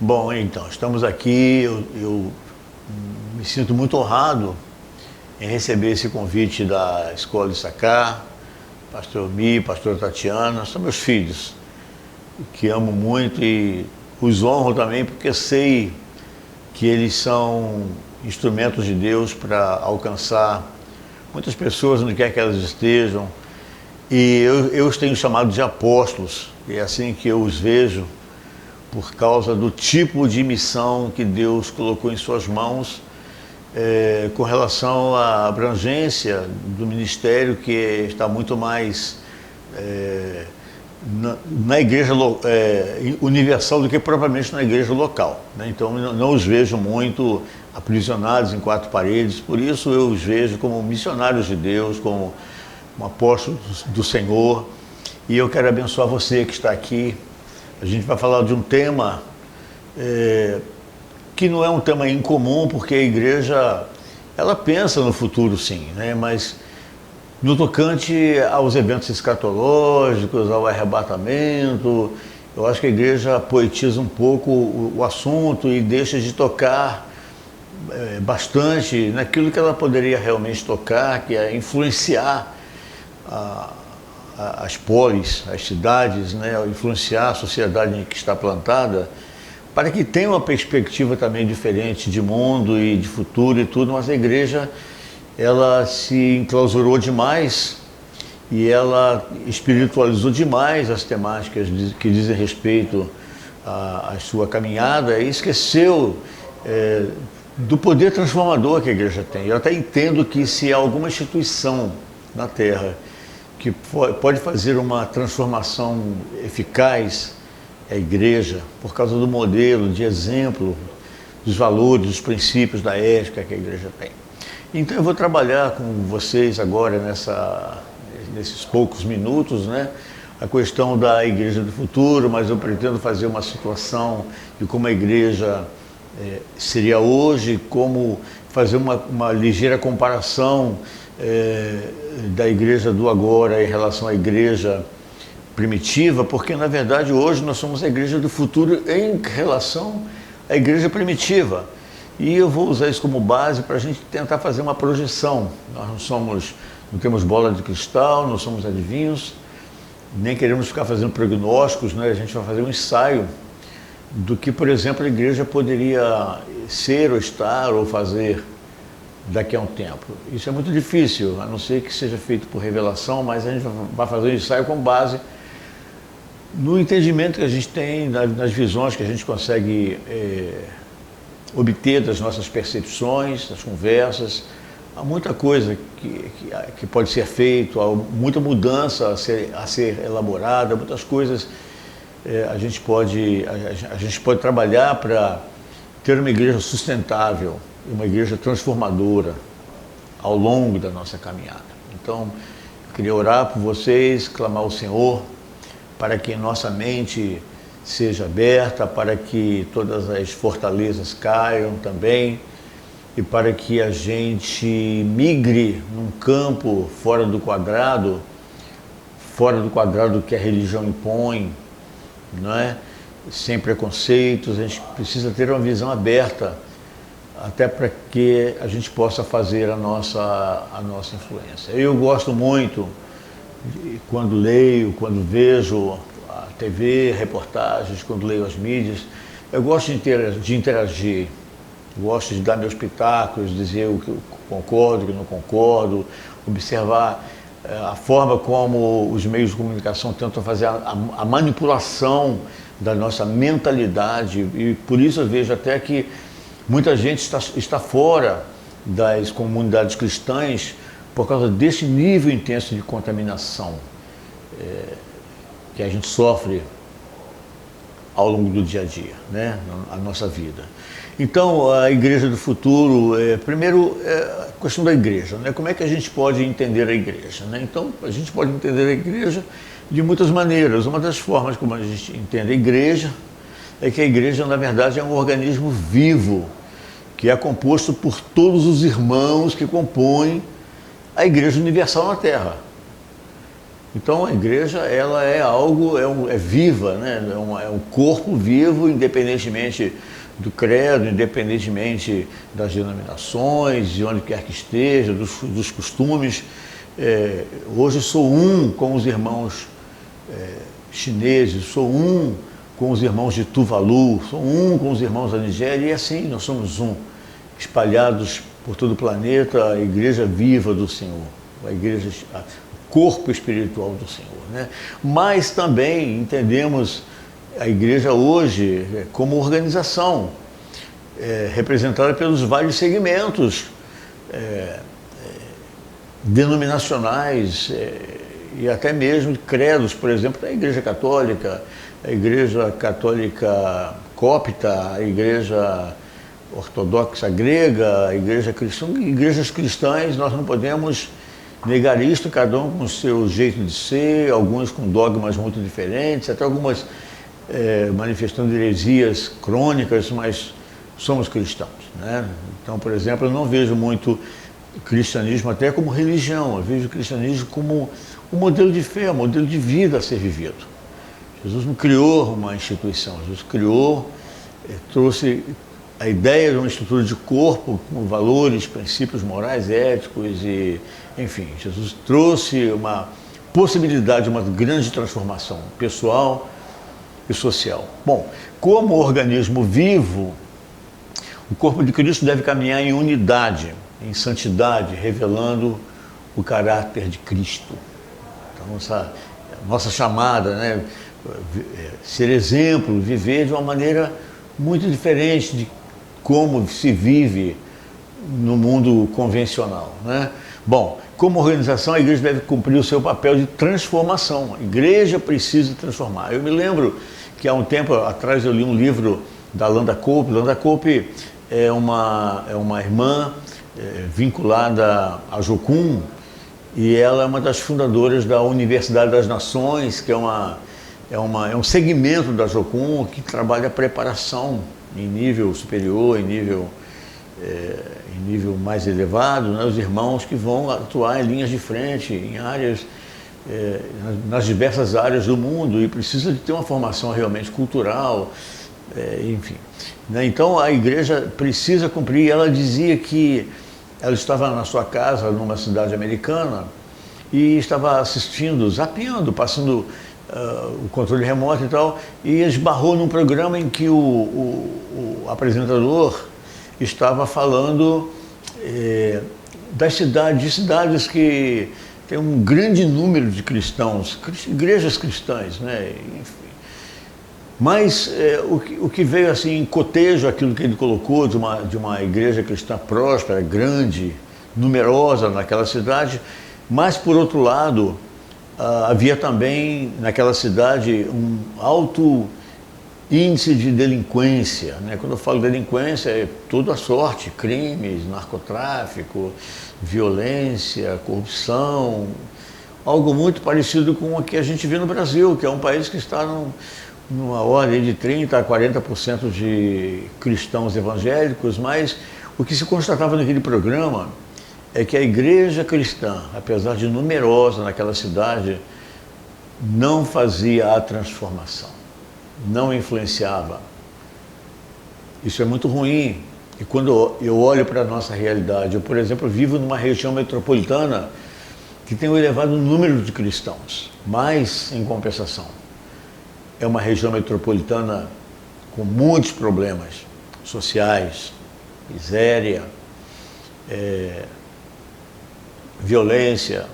Bom, então, estamos aqui, eu me sinto muito honrado em receber esse convite da Escola Issachar, pastor Mi, pastora Tatiana, são meus filhos, que amo muito e os honro também porque sei que eles são instrumentos de Deus para alcançar muitas pessoas onde quer que elas estejam. E eu os tenho chamado de apóstolos, e é assim que eu os vejo, por causa do tipo de missão que Deus colocou em suas mãos, com relação à abrangência do ministério, que está muito mais na igreja universal do que propriamente na igreja local, né? Então não os vejo muito aprisionados em quatro paredes, por isso eu os vejo como missionários de Deus, como apóstolos do Senhor. E eu quero abençoar você que está aqui. A gente vai falar de um tema que não é um tema incomum, porque a igreja, ela pensa no futuro sim, né? Mas no tocante aos eventos escatológicos, ao arrebatamento, eu acho que a igreja poetiza um pouco o assunto e deixa de tocar bastante naquilo que ela poderia realmente tocar, que é influenciar as polis, as cidades, né? Influenciar a sociedade em que está plantada, para que tenha uma perspectiva também diferente de mundo e de futuro e tudo. Mas a igreja, ela se enclausurou demais e ela espiritualizou demais as temáticas que dizem respeito à sua caminhada e esqueceu do poder transformador que a igreja tem. Eu até entendo que se há alguma instituição na Terra que pode fazer uma transformação eficaz, é a igreja, por causa do modelo, de exemplo, dos valores, dos princípios, da ética que a igreja tem. Então eu vou trabalhar com vocês agora nesses poucos minutos, né, a questão da igreja do futuro, mas eu pretendo fazer uma situação de como a igreja seria hoje, como fazer uma ligeira comparação da igreja do agora em relação à igreja primitiva, porque na verdade hoje nós somos a igreja do futuro em relação à igreja primitiva. E eu vou usar isso como base para a gente tentar fazer uma projeção. Nós não temos bola de cristal, não somos adivinhos, nem queremos ficar fazendo prognósticos, né? A gente vai fazer um ensaio do que, por exemplo, a igreja poderia ser ou estar ou fazer daqui a um tempo. Isso é muito difícil, a não ser que seja feito por revelação, mas a gente vai fazer um ensaio com base no entendimento que a gente tem, nas visões que a gente consegue obter das nossas percepções, das conversas. Há muita coisa que pode ser feito, há muita mudança a ser elaborada, muitas coisas a gente pode trabalhar para ter uma igreja sustentável, uma igreja transformadora ao longo da nossa caminhada. Então, eu queria orar por vocês, clamar ao Senhor para que nossa mente seja aberta, para que todas as fortalezas caiam também e para que a gente migre num campo fora do quadrado que a religião impõe, não é? Sem preconceitos. A gente precisa ter uma visão aberta, até para que a gente possa fazer a nossa influência. Eu gosto muito, quando leio, quando vejo a TV, reportagens, quando leio as mídias, eu gosto de interagir, gosto de dar meus pitacos, dizer o que eu concordo, o que eu não concordo, observar a forma como os meios de comunicação tentam fazer a manipulação da nossa mentalidade, e por isso eu vejo até que muita gente está fora das comunidades cristãs por causa desse nível intenso de contaminação que a gente sofre ao longo do dia a dia, né, a nossa vida. Então, a igreja do futuro, primeiro, a questão da igreja, né? Como é que a gente pode entender a igreja, né? Então, a gente pode entender a igreja de muitas maneiras. Uma das formas como a gente entende a igreja é que a igreja, na verdade, é um organismo vivo, que é composto por todos os irmãos que compõem a Igreja Universal na Terra. Então a igreja, ela é algo, é viva, né? É um corpo vivo, independentemente do credo, independentemente das denominações, de onde quer que esteja, dos costumes. Hoje sou um com os irmãos chineses, sou um com os irmãos de Tuvalu, sou um com os irmãos da Nigéria, e assim nós somos um, espalhados por todo o planeta, a igreja viva do Senhor, a igreja, o corpo espiritual do Senhor, né? Mas também entendemos a igreja hoje como organização, representada pelos vários segmentos denominacionais e até mesmo credos, por exemplo, a Igreja Católica copta, a Igreja Ortodoxa grega, a Igreja cristã, igrejas cristãs. Nós não podemos negar isto, cada um com o seu jeito de ser, alguns com dogmas muito diferentes, até algumas manifestando heresias crônicas, mas somos cristãos, né? Então, por exemplo, eu não vejo muito o cristianismo até como religião, eu vejo o cristianismo como um modelo de fé, um modelo de vida a ser vivido. Jesus não criou uma instituição, Jesus criou, trouxe a ideia de uma estrutura de corpo com valores, princípios morais, éticos e, enfim, Jesus trouxe uma possibilidade de uma grande transformação pessoal e social. Bom, como organismo vivo, o corpo de Cristo deve caminhar em unidade, em santidade, revelando o caráter de Cristo. Então, nossa chamada, né, ser exemplo, viver de uma maneira muito diferente de como se vive no mundo convencional, né? Bom, como organização, a igreja deve cumprir o seu papel de transformação. A igreja precisa transformar. Eu me lembro que há um tempo atrás eu li um livro da Landa Cope. Landa Cope é uma irmã vinculada a Jocum, e ela é uma das fundadoras da Universidade das Nações, que é um segmento da Jocum que trabalha a preparação em nível superior, em nível mais elevado, né? Os irmãos que vão atuar em linhas de frente, em áreas, nas diversas áreas do mundo, e precisa de ter uma formação realmente cultural, enfim, né? Então a igreja precisa cumprir. Ela dizia que ela estava na sua casa, numa cidade americana, e estava assistindo, zapeando, passando o controle remoto e tal, e esbarrou num programa em que o apresentador estava falando de cidades que tem um grande número de cristãos, igrejas cristãs, né? Enfim. Mas o que veio assim em cotejo aquilo que ele colocou de uma igreja cristã próspera, grande, numerosa naquela cidade, mas por outro lado havia também naquela cidade um alto índice de delinquência, né? Quando eu falo delinquência, é toda a sorte, crimes, narcotráfico, violência, corrupção, algo muito parecido com o que a gente vê no Brasil, que é um país que está numa ordem de 30% a 40% de cristãos evangélicos, mas o que se constatava naquele programa é que a igreja cristã, apesar de numerosa naquela cidade, não fazia a transformação, não influenciava. Isso é muito ruim. E quando eu olho para a nossa realidade, eu, por exemplo, vivo numa região metropolitana que tem um elevado número de cristãos, mas, em compensação, é uma região metropolitana com muitos problemas sociais, miséria, violência,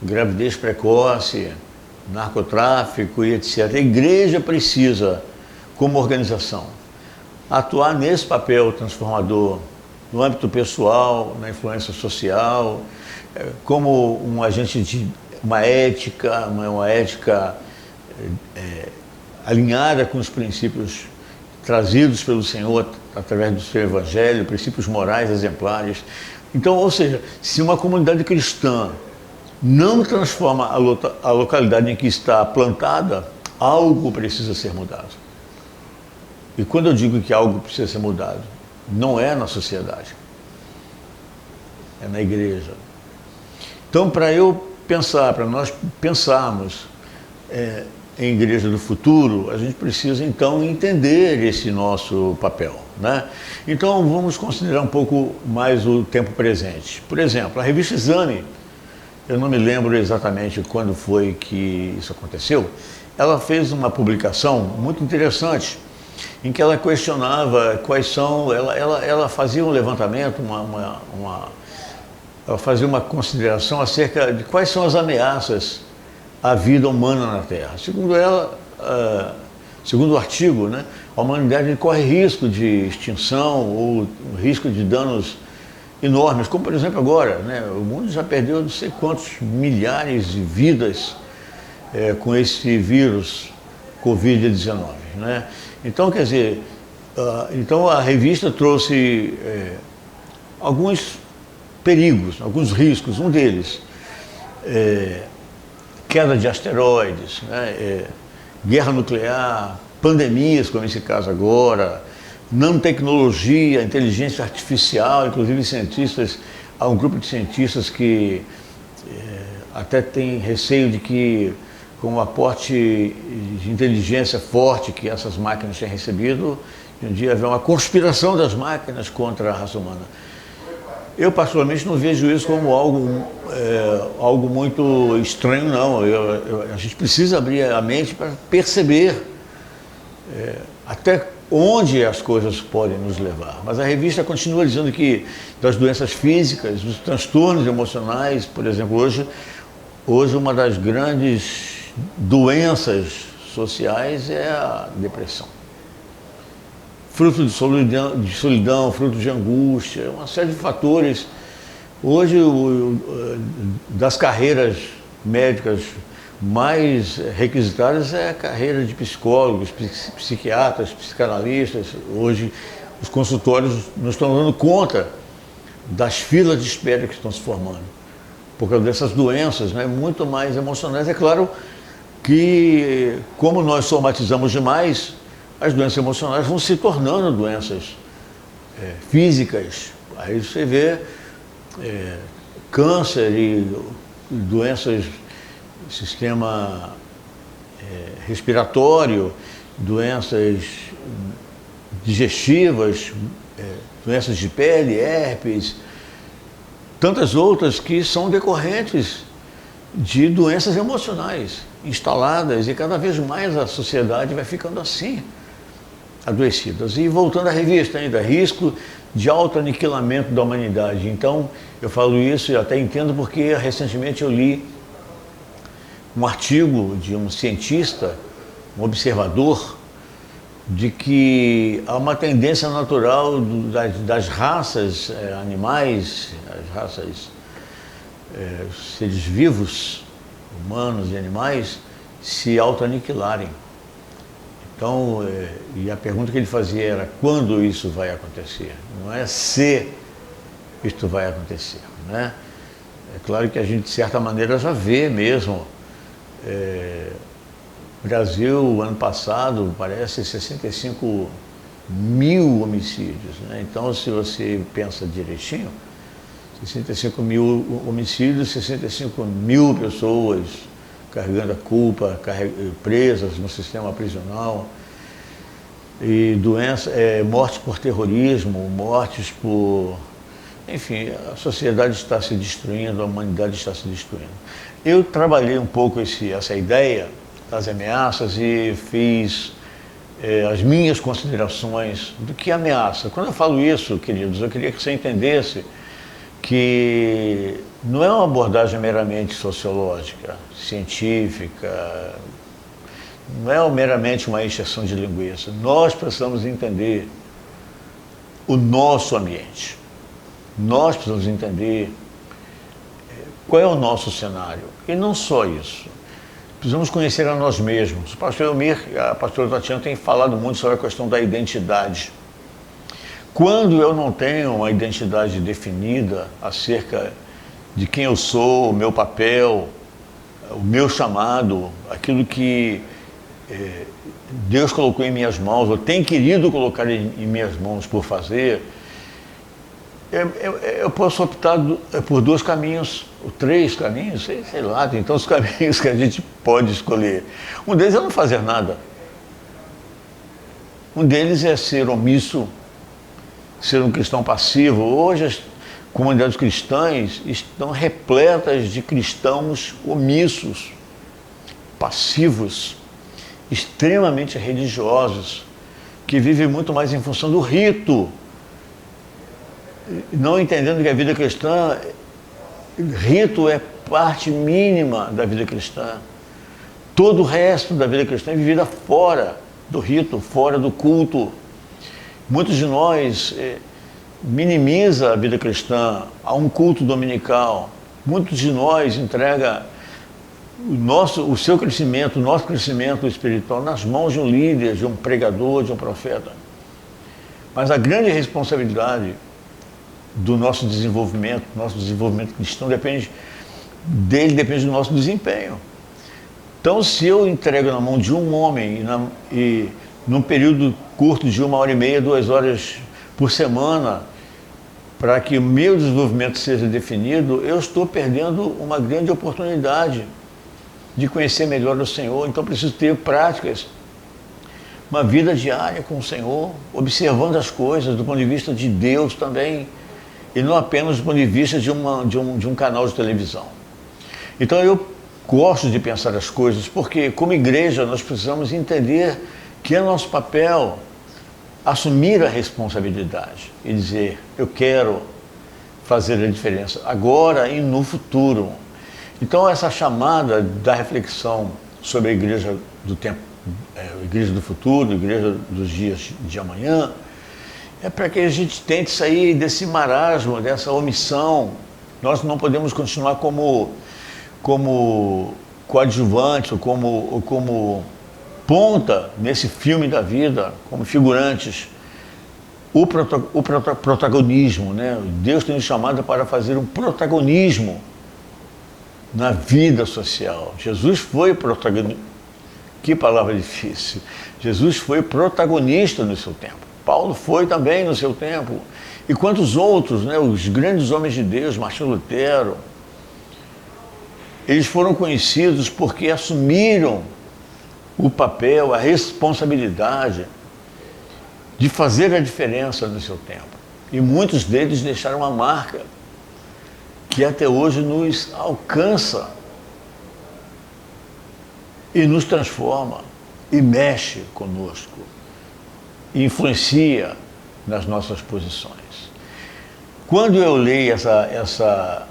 gravidez precoce, narcotráfico e etc. A igreja precisa, como organização, atuar nesse papel transformador, no âmbito pessoal, na influência social, como um agente de uma ética alinhada com os princípios trazidos pelo Senhor através do seu Evangelho, princípios morais exemplares. Então, ou seja, se uma comunidade cristã não transforma a localidade em que está plantada, algo precisa ser mudado. E quando eu digo que algo precisa ser mudado, não é na sociedade, é na igreja. Então, para eu para nós pensarmos em Igreja do Futuro, a gente precisa então entender esse nosso papel, né? Então vamos considerar um pouco mais o tempo presente. Por exemplo, a revista Exame, eu não me lembro exatamente quando foi que isso aconteceu, ela fez uma publicação muito interessante, em que ela questionava quais são, ela fazia um levantamento, ela fazia uma consideração acerca de quais são as ameaças à vida humana na Terra. Segundo ela, segundo o artigo, né, a humanidade corre risco de extinção ou risco de danos enormes, como por exemplo agora, né, o mundo já perdeu não sei quantos milhares de vidas com esse vírus Covid-19, né? Então, quer dizer, então a revista trouxe alguns perigos, alguns riscos, um deles, queda de asteroides, né, guerra nuclear, pandemias, como esse caso agora, nanotecnologia, inteligência artificial, inclusive cientistas, há um grupo de cientistas que até tem receio de que, com o aporte de inteligência forte que essas máquinas têm recebido, um dia haverá uma conspiração das máquinas contra a raça humana. Eu, particularmente, não vejo isso como algo muito estranho, não. A gente precisa abrir a mente para perceber até onde as coisas podem nos levar. Mas a revista continua dizendo que das doenças físicas, dos transtornos emocionais, por exemplo, hoje uma das grandes doenças sociais é a depressão. Fruto de solidão, fruto de angústia, uma série de fatores. Hoje, das carreiras médicas mais requisitadas é a carreira de psicólogos, psiquiatras, psicanalistas. Hoje, os consultórios não estão dando conta das filas de espera que estão se formando, por causa dessas doenças, né, muito mais emocionais. É claro que, como nós somatizamos demais, as doenças emocionais vão se tornando doenças físicas. Aí você vê câncer e doenças do sistema respiratório, doenças digestivas, doenças de pele, herpes, tantas outras que são decorrentes de doenças emocionais instaladas, e cada vez mais a sociedade vai ficando assim, adoecidas. E voltando à revista ainda, risco de autoaniquilamento da humanidade. Então, eu falo isso e até entendo porque recentemente eu li um artigo de um cientista, um observador, de que há uma tendência natural das raças animais, as raças seres vivos, humanos e animais, se autoaniquilarem. Então, e a pergunta que ele fazia era quando isso vai acontecer, não é se isto vai acontecer, né? É claro que a gente, de certa maneira, já vê mesmo. Brasil, ano passado, parece 65 mil homicídios, né? Então, se você pensa direitinho, 65 mil homicídios, 65 mil pessoas carregando a culpa, presas no sistema prisional, e mortes por terrorismo, mortes por... Enfim, a sociedade está se destruindo, a humanidade está se destruindo. Eu trabalhei um pouco essa ideia das ameaças e fiz as minhas considerações do que ameaça. Quando eu falo isso, queridos, eu queria que você entendesse que não é uma abordagem meramente sociológica, científica, não é meramente uma encheção de linguiça. Nós precisamos entender o nosso ambiente. Nós precisamos entender qual é o nosso cenário. E não só isso. Precisamos conhecer a nós mesmos. O pastor Elmir e a pastora Tatiana têm falado muito sobre a questão da identidade. Quando eu não tenho uma identidade definida acerca de quem eu sou, o meu papel, o meu chamado, aquilo que Deus colocou em minhas mãos, ou tem querido colocar em minhas mãos por fazer, Eu posso optar por dois caminhos, ou três caminhos, sei lá, tem tantos caminhos que a gente pode escolher. Um deles é não fazer nada. Um deles é ser omisso, ser um cristão passivo. Hoje as comunidades cristãs estão repletas de cristãos omissos, passivos, extremamente religiosos, que vivem muito mais em função do rito, não entendendo que a vida cristã, rito é parte mínima da vida cristã. Todo o resto da vida cristã é vivida fora do rito, fora do culto. Muitos de nós minimiza a vida cristã a um culto dominical. Muitos de nós entrega o seu crescimento, o nosso crescimento espiritual nas mãos de um líder, de um pregador, de um profeta. Mas a grande responsabilidade do nosso desenvolvimento cristão depende do nosso desempenho. Então, se eu entrego na mão de um homem e num período curto de 1h30, 2 horas por semana, para que o meu desenvolvimento seja definido, eu estou perdendo uma grande oportunidade de conhecer melhor o Senhor. Então, preciso ter práticas, uma vida diária com o Senhor, observando as coisas do ponto de vista de Deus também, e não apenas do ponto de vista de um canal de televisão. Então eu gosto de pensar as coisas, porque como igreja nós precisamos entender que é nosso papel assumir a responsabilidade e dizer, eu quero fazer a diferença agora e no futuro. Então essa chamada da reflexão sobre a igreja do tempo, a igreja do futuro, a igreja dos dias de amanhã, é para que a gente tente sair desse marasmo, dessa omissão. Nós não podemos continuar como coadjuvantes ou como ponta nesse filme da vida, como figurantes. O protagonismo, né? Deus tem nos chamado para fazer um protagonismo na vida social. Jesus foi protagonista. Que palavra difícil. Jesus foi protagonista no seu tempo. Paulo foi também no seu tempo. E quantos outros, né, os grandes homens de Deus, Martinho Lutero, eles foram conhecidos porque assumiram o papel, a responsabilidade de fazer a diferença no seu tempo. E muitos deles deixaram uma marca que até hoje nos alcança e nos transforma e mexe conosco, e influencia nas nossas posições. Quando eu leio essa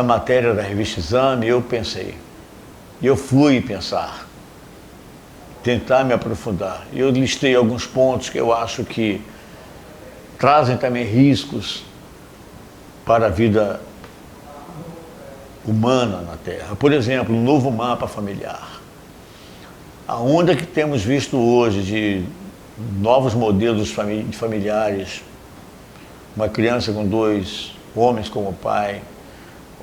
matéria da revista Exame, eu pensei, eu fui pensar, tentar me aprofundar. Eu listei alguns pontos que eu acho que trazem também riscos para a vida humana na Terra. Por exemplo, um novo mapa familiar. A onda que temos visto hoje de novos modelos familiares, uma criança com 2 homens como pai,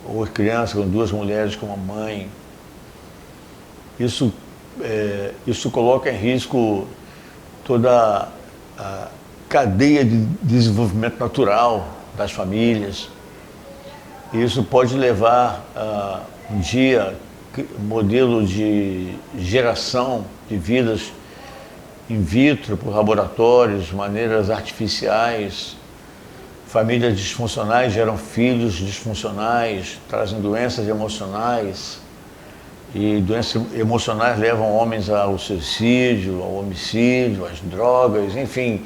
ou criança com 2 mulheres como mãe, isso coloca em risco toda a cadeia de desenvolvimento natural das famílias. Isso pode levar a um dia modelo de geração de vidas in vitro por laboratórios, maneiras artificiais. Famílias disfuncionais geram filhos disfuncionais, trazem doenças emocionais, e doenças emocionais levam homens ao suicídio, ao homicídio, às drogas, enfim.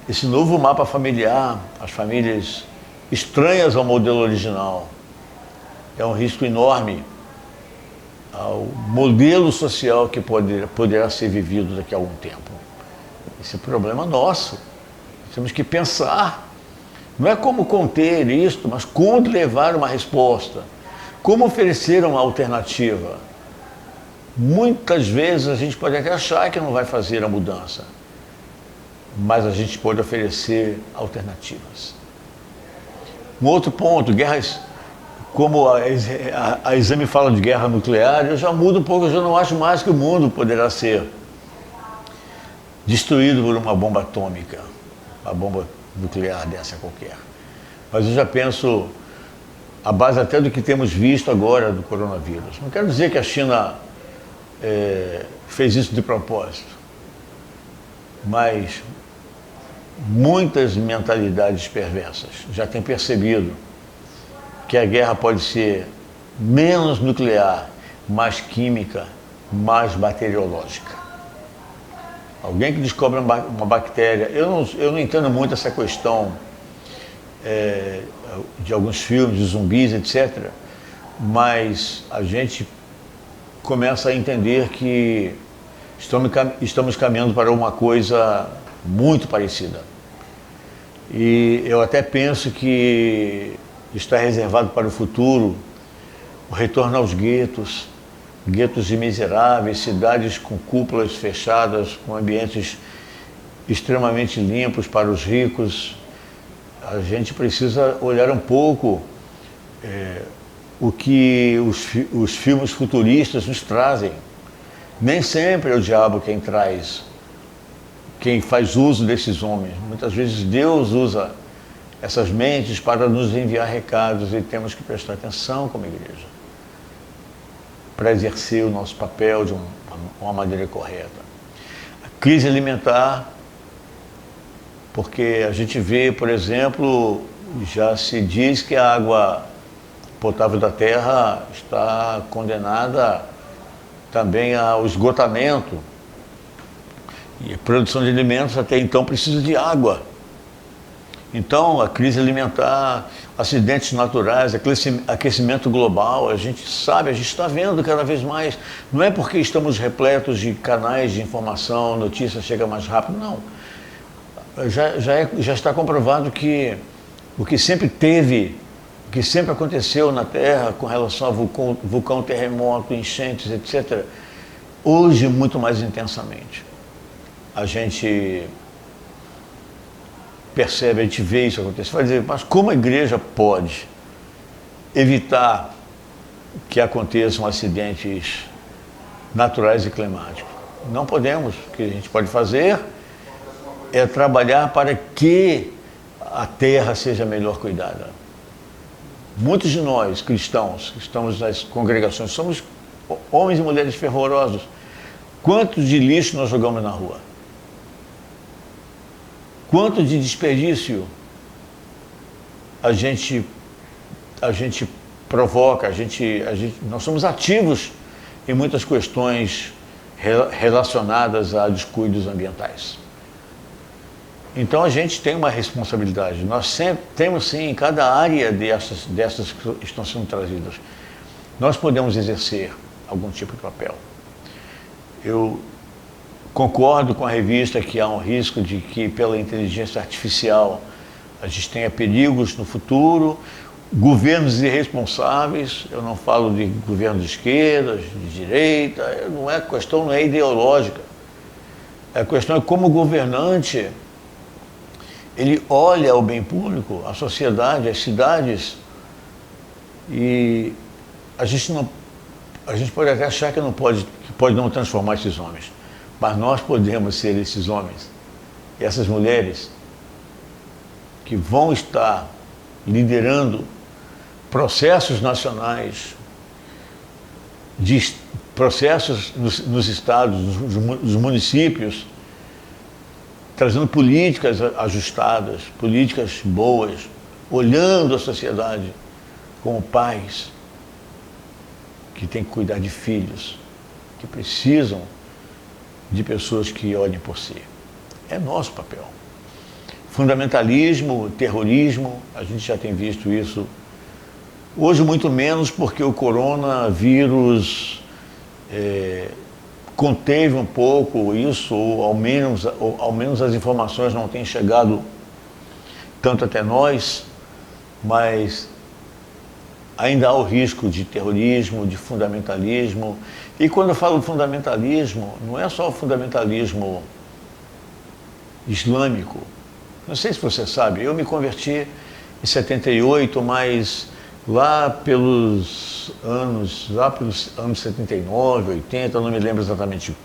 Esse novo mapa familiar, as famílias estranhas ao modelo original, é um risco enorme ao modelo social que poderá ser vivido daqui a algum tempo. Esse é um problema nosso. Temos que pensar. Não é como conter isto, mas como levar uma resposta. Como oferecer uma alternativa. Muitas vezes a gente pode até achar que não vai fazer a mudança, mas a gente pode oferecer alternativas. Um outro ponto, guerras, como a Exame fala de guerra nuclear, eu já mudo um pouco, eu já não acho mais que o mundo poderá ser destruído por uma bomba atômica, uma bomba nuclear dessa qualquer. Mas eu já penso, à base até do que temos visto agora do coronavírus. Não quero dizer que a China fez isso de propósito, mas muitas mentalidades perversas já têm percebido que a guerra pode ser menos nuclear, mais química, mais bacteriológica. Alguém que descobre uma bactéria, eu não entendo muito essa questão de alguns filmes, de zumbis, etc., mas a gente começa a entender que estamos caminhando para uma coisa muito parecida. E eu até penso que está reservado para o futuro o retorno aos guetos, guetos de miseráveis, cidades com cúpulas fechadas, com ambientes extremamente limpos para os ricos. A gente precisa olhar um pouco o que os filmes futuristas nos trazem. Nem sempre é o diabo quem traz, quem faz uso desses homens. Muitas vezes Deus usa essas mentes para nos enviar recados e temos que prestar atenção como igreja para exercer o nosso papel de uma maneira correta. A crise alimentar, porque a gente vê, por exemplo, já se diz que a água potável da terra está condenada também ao esgotamento. E a produção de alimentos até então precisa de água. Então, a crise alimentar, acidentes naturais, aquecimento global, a gente sabe, a gente está vendo cada vez mais. Não é porque estamos repletos de canais de informação, notícia chega mais rápido, não. Já está comprovado que o que sempre teve, o que sempre aconteceu na Terra com relação a vulcão, terremoto, enchentes, etc., hoje muito mais intensamente. A gente percebe, a gente vê isso acontecer. Vai dizer, mas como a igreja pode evitar que aconteçam acidentes naturais e climáticos? Não podemos. O que a gente pode fazer é trabalhar para que a terra seja melhor cuidada. Muitos de nós, cristãos, que estamos nas congregações, somos homens e mulheres fervorosos. Quanto de lixo nós jogamos na rua? Quanto de desperdício a gente provoca, nós somos ativos em muitas questões relacionadas a descuidos ambientais. Então a gente tem uma responsabilidade, nós sempre temos sim, em cada área dessas que estão sendo trazidas, nós podemos exercer algum tipo de papel. Eu concordo com a revista que há um risco de que pela inteligência artificial a gente tenha perigos no futuro, governos irresponsáveis, eu não falo de governos de esquerda, de direita, a questão não é ideológica, a questão é como o governante ele olha o bem público, a sociedade, as cidades, e a gente pode até achar que pode não transformar esses homens, mas nós podemos ser esses homens e essas mulheres que vão estar liderando processos nacionais, processos nos estados, nos municípios, trazendo políticas ajustadas, políticas boas, olhando a sociedade como pais que têm que cuidar de filhos, que precisam de pessoas que olhem por si. É nosso papel. Fundamentalismo, terrorismo, a gente já tem visto isso. Hoje muito menos porque o coronavírus conteve um pouco isso, ou ao menos as informações não têm chegado tanto até nós, mas ainda há o risco de terrorismo, de fundamentalismo. E quando eu falo fundamentalismo, não é só o fundamentalismo islâmico. Não sei se você sabe, eu me converti em 78, mas lá pelos anos 79, 80, eu não me lembro exatamente.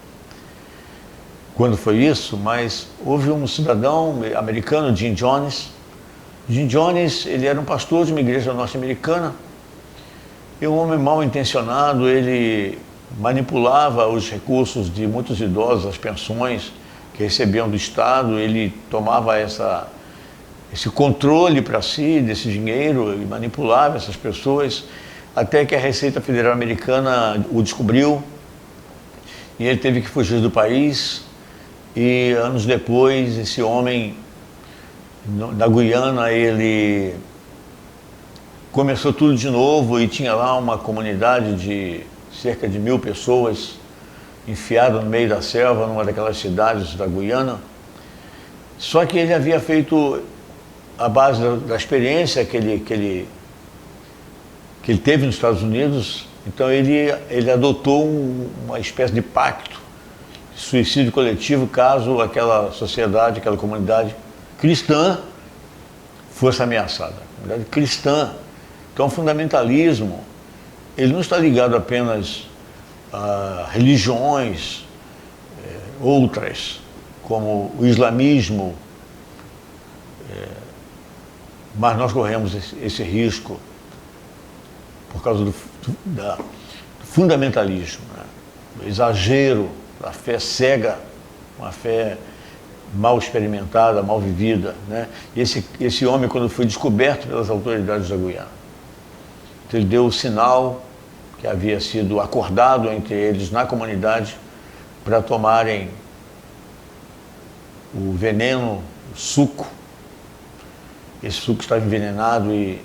quando foi isso, mas houve um cidadão americano, Jim Jones. Jim Jones, ele era um pastor de uma igreja norte-americana, e um homem mal intencionado, ele manipulava os recursos de muitos idosos, as pensões que recebiam do Estado, ele tomava esse controle para si desse dinheiro e manipulava essas pessoas, até que a Receita Federal Americana o descobriu e ele teve que fugir do país. E anos depois, esse homem, na Guiana, ele começou tudo de novo e tinha lá uma comunidade de cerca de 1000 pessoas enfiada no meio da selva, numa daquelas cidades da Guiana. Só que ele havia feito, a base da experiência que ele teve nos Estados Unidos, então ele adotou uma espécie de pacto, suicídio coletivo, caso aquela sociedade, aquela comunidade cristã fosse ameaçada. Comunidade cristã. Então, o fundamentalismo, ele não está ligado apenas a religiões outras, como o islamismo, mas nós corremos esse risco por causa do fundamentalismo, né? Do exagero, da fé cega, uma fé mal experimentada, mal vivida, né? E esse homem, quando foi descoberto pelas autoridades da Guiana, então ele deu o sinal que havia sido acordado entre eles na comunidade para tomarem o veneno, o suco. Esse suco estava envenenado e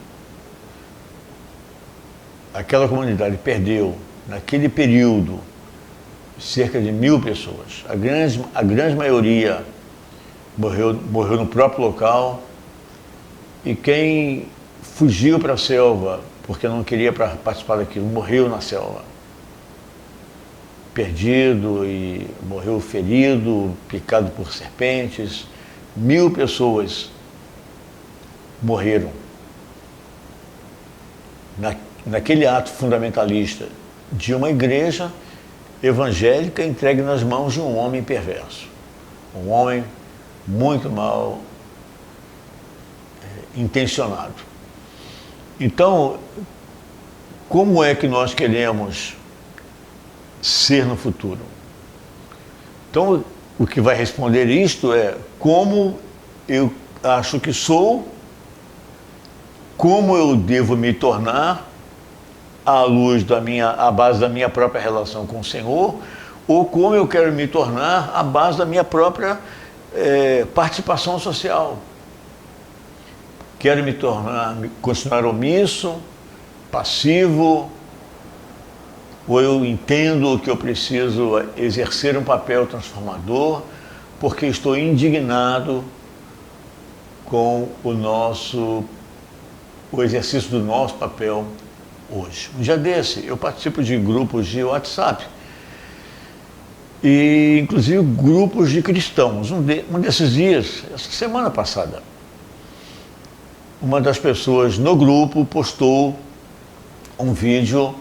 aquela comunidade perdeu, naquele período, cerca de 1000 pessoas. A grande maioria morreu no próprio local, e quem fugiu para a selva porque não queria participar daquilo, morreu na selva. Perdido e morreu ferido, picado por serpentes. 1000 pessoas morreram naquele ato fundamentalista de uma igreja evangélica entregue nas mãos de um homem perverso, um homem muito mal intencionado. Então, como é que nós queremos ser no futuro? Então, o que vai responder isto é como eu acho que sou, como eu devo me tornar à luz à base da minha própria relação com o Senhor, ou como eu quero me tornar à base da minha própria participação social. Quero continuar omisso, passivo, ou eu entendo que eu preciso exercer um papel transformador, porque estou indignado com o exercício do nosso papel hoje. Um dia desse, eu participo de grupos de WhatsApp, e inclusive grupos de cristãos. Um desses dias, essa semana passada, uma das pessoas no grupo postou um vídeo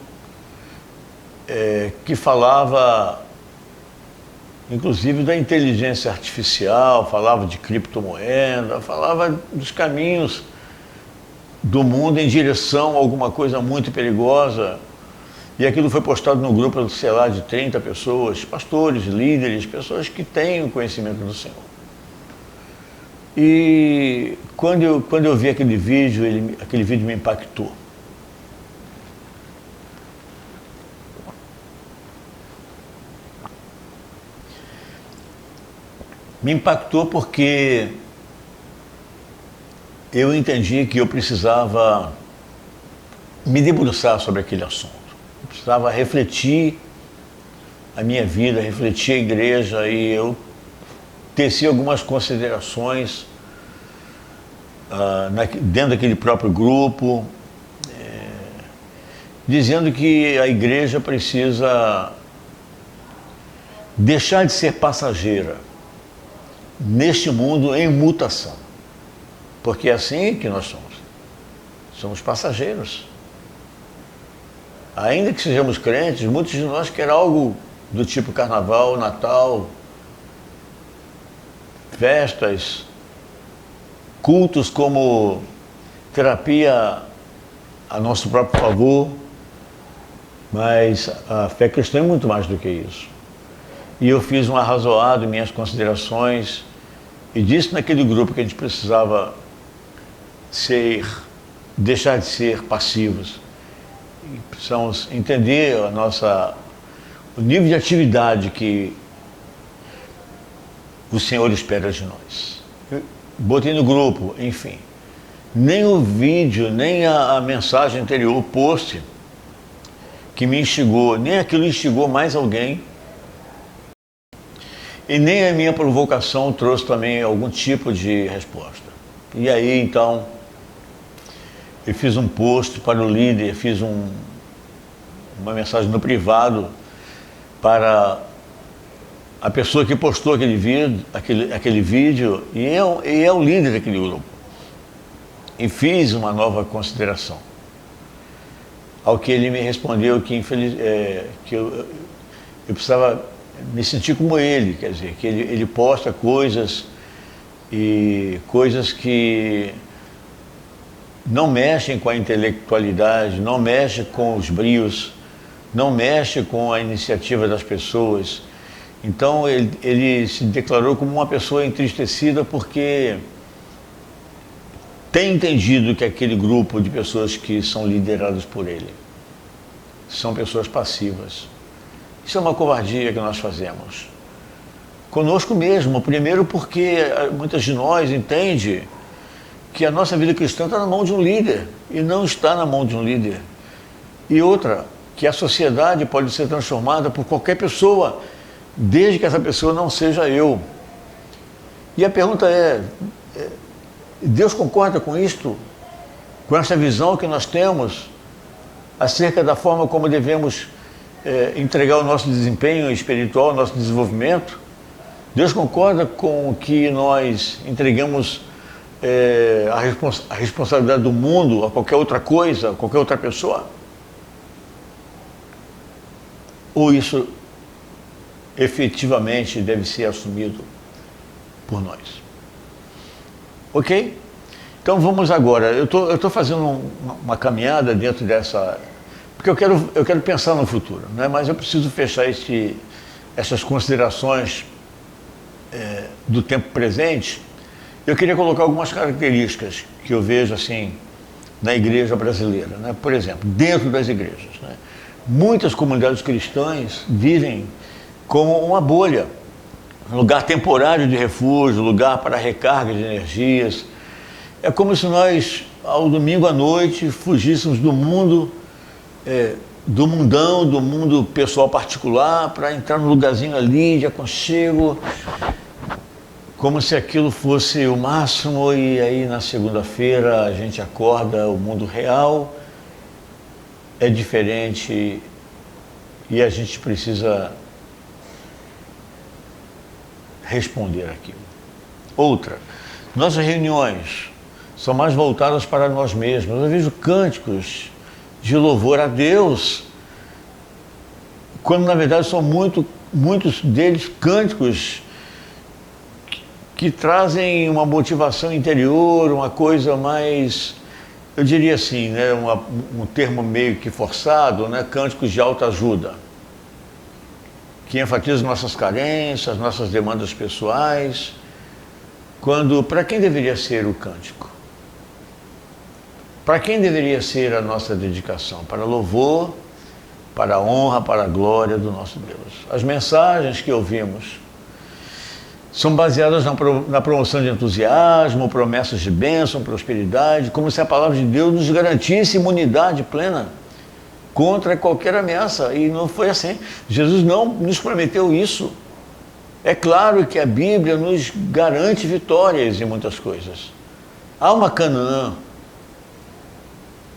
que falava, inclusive, da inteligência artificial, falava de criptomoeda, falava dos caminhos do mundo em direção a alguma coisa muito perigosa. E aquilo foi postado no grupo, sei lá, de 30 pessoas, pastores, líderes, pessoas que têm o conhecimento do Senhor. E quando eu vi aquele vídeo me impactou. Me impactou porque eu entendi que eu precisava me debruçar sobre aquele assunto. Eu precisava refletir a minha vida, refletir a igreja, e eu teci algumas considerações dentro daquele próprio grupo, dizendo que a igreja precisa deixar de ser passageira neste mundo em mutação, porque é assim que nós somos passageiros. Ainda que sejamos crentes, muitos de nós querem algo do tipo carnaval, Natal, festas, cultos como terapia a nosso próprio favor, mas a fé cristã é muito mais do que isso. E eu fiz um arrazoado em minhas considerações e disse naquele grupo que a gente precisava deixar de ser passivos. E precisamos entender o nível de atividade que o Senhor espera de nós. Eu botei no grupo, enfim. Nem o vídeo, nem a mensagem anterior, o post que me instigou, nem aquilo instigou mais alguém. E nem a minha provocação trouxe também algum tipo de resposta. E aí, então, eu fiz um post para o líder, fiz uma mensagem no privado para a pessoa que postou aquele vídeo e é o líder daquele grupo. E fiz uma nova consideração. Ao que ele me respondeu que eu precisava me sentir como ele, quer dizer, que ele posta coisas que não mexem com a intelectualidade, não mexem com os brios, não mexem com a iniciativa das pessoas. Então ele se declarou como uma pessoa entristecida porque tem entendido que aquele grupo de pessoas que são lideradas por ele são pessoas passivas. Isso é uma covardia que nós fazemos. Conosco mesmo, primeiro porque muitas de nós entendem que a nossa vida cristã está na mão de um líder e não está na mão de um líder. E outra, que a sociedade pode ser transformada por qualquer pessoa, desde que essa pessoa não seja eu. E a pergunta é, Deus concorda com isto? Com essa visão que nós temos acerca da forma como devemos entregar o nosso desempenho espiritual, o nosso desenvolvimento? Deus concorda com que nós entregamos a responsabilidade do mundo a qualquer outra coisa, a qualquer outra pessoa? Ou isso efetivamente deve ser assumido por nós? Ok? Então vamos agora, eu estou fazendo uma caminhada dentro dessa, porque eu quero pensar no futuro, né? Mas eu preciso fechar essas considerações do tempo presente. Eu queria colocar algumas características que eu vejo assim na igreja brasileira, né? Por exemplo, dentro das igrejas, né? Muitas comunidades cristãs vivem como uma bolha, um lugar temporário de refúgio, lugar para recarga de energias. É como se nós, ao domingo à noite, fugíssemos do mundo, do mundão, do mundo pessoal particular, para entrar num lugarzinho ali de aconchego, como se aquilo fosse o máximo, e aí na segunda-feira a gente acorda, o mundo real é diferente e a gente precisa responder aquilo. Outra, nossas reuniões são mais voltadas para nós mesmos. Eu vejo cânticos de louvor a Deus, quando na verdade são muitos deles cânticos que trazem uma motivação interior, uma coisa mais, eu diria assim, né, um termo meio que forçado, né, cânticos de autoajuda, que enfatizam nossas carências, nossas demandas pessoais, quando, para quem deveria ser o cântico? Para quem deveria ser a nossa dedicação? Para louvor, para a honra, para a glória do nosso Deus. As mensagens que ouvimos são baseadas na promoção de entusiasmo, promessas de bênção, prosperidade, como se a palavra de Deus nos garantisse imunidade plena contra qualquer ameaça. E não foi assim. Jesus não nos prometeu isso. É claro que a Bíblia nos garante vitórias em muitas coisas. Há uma Canaã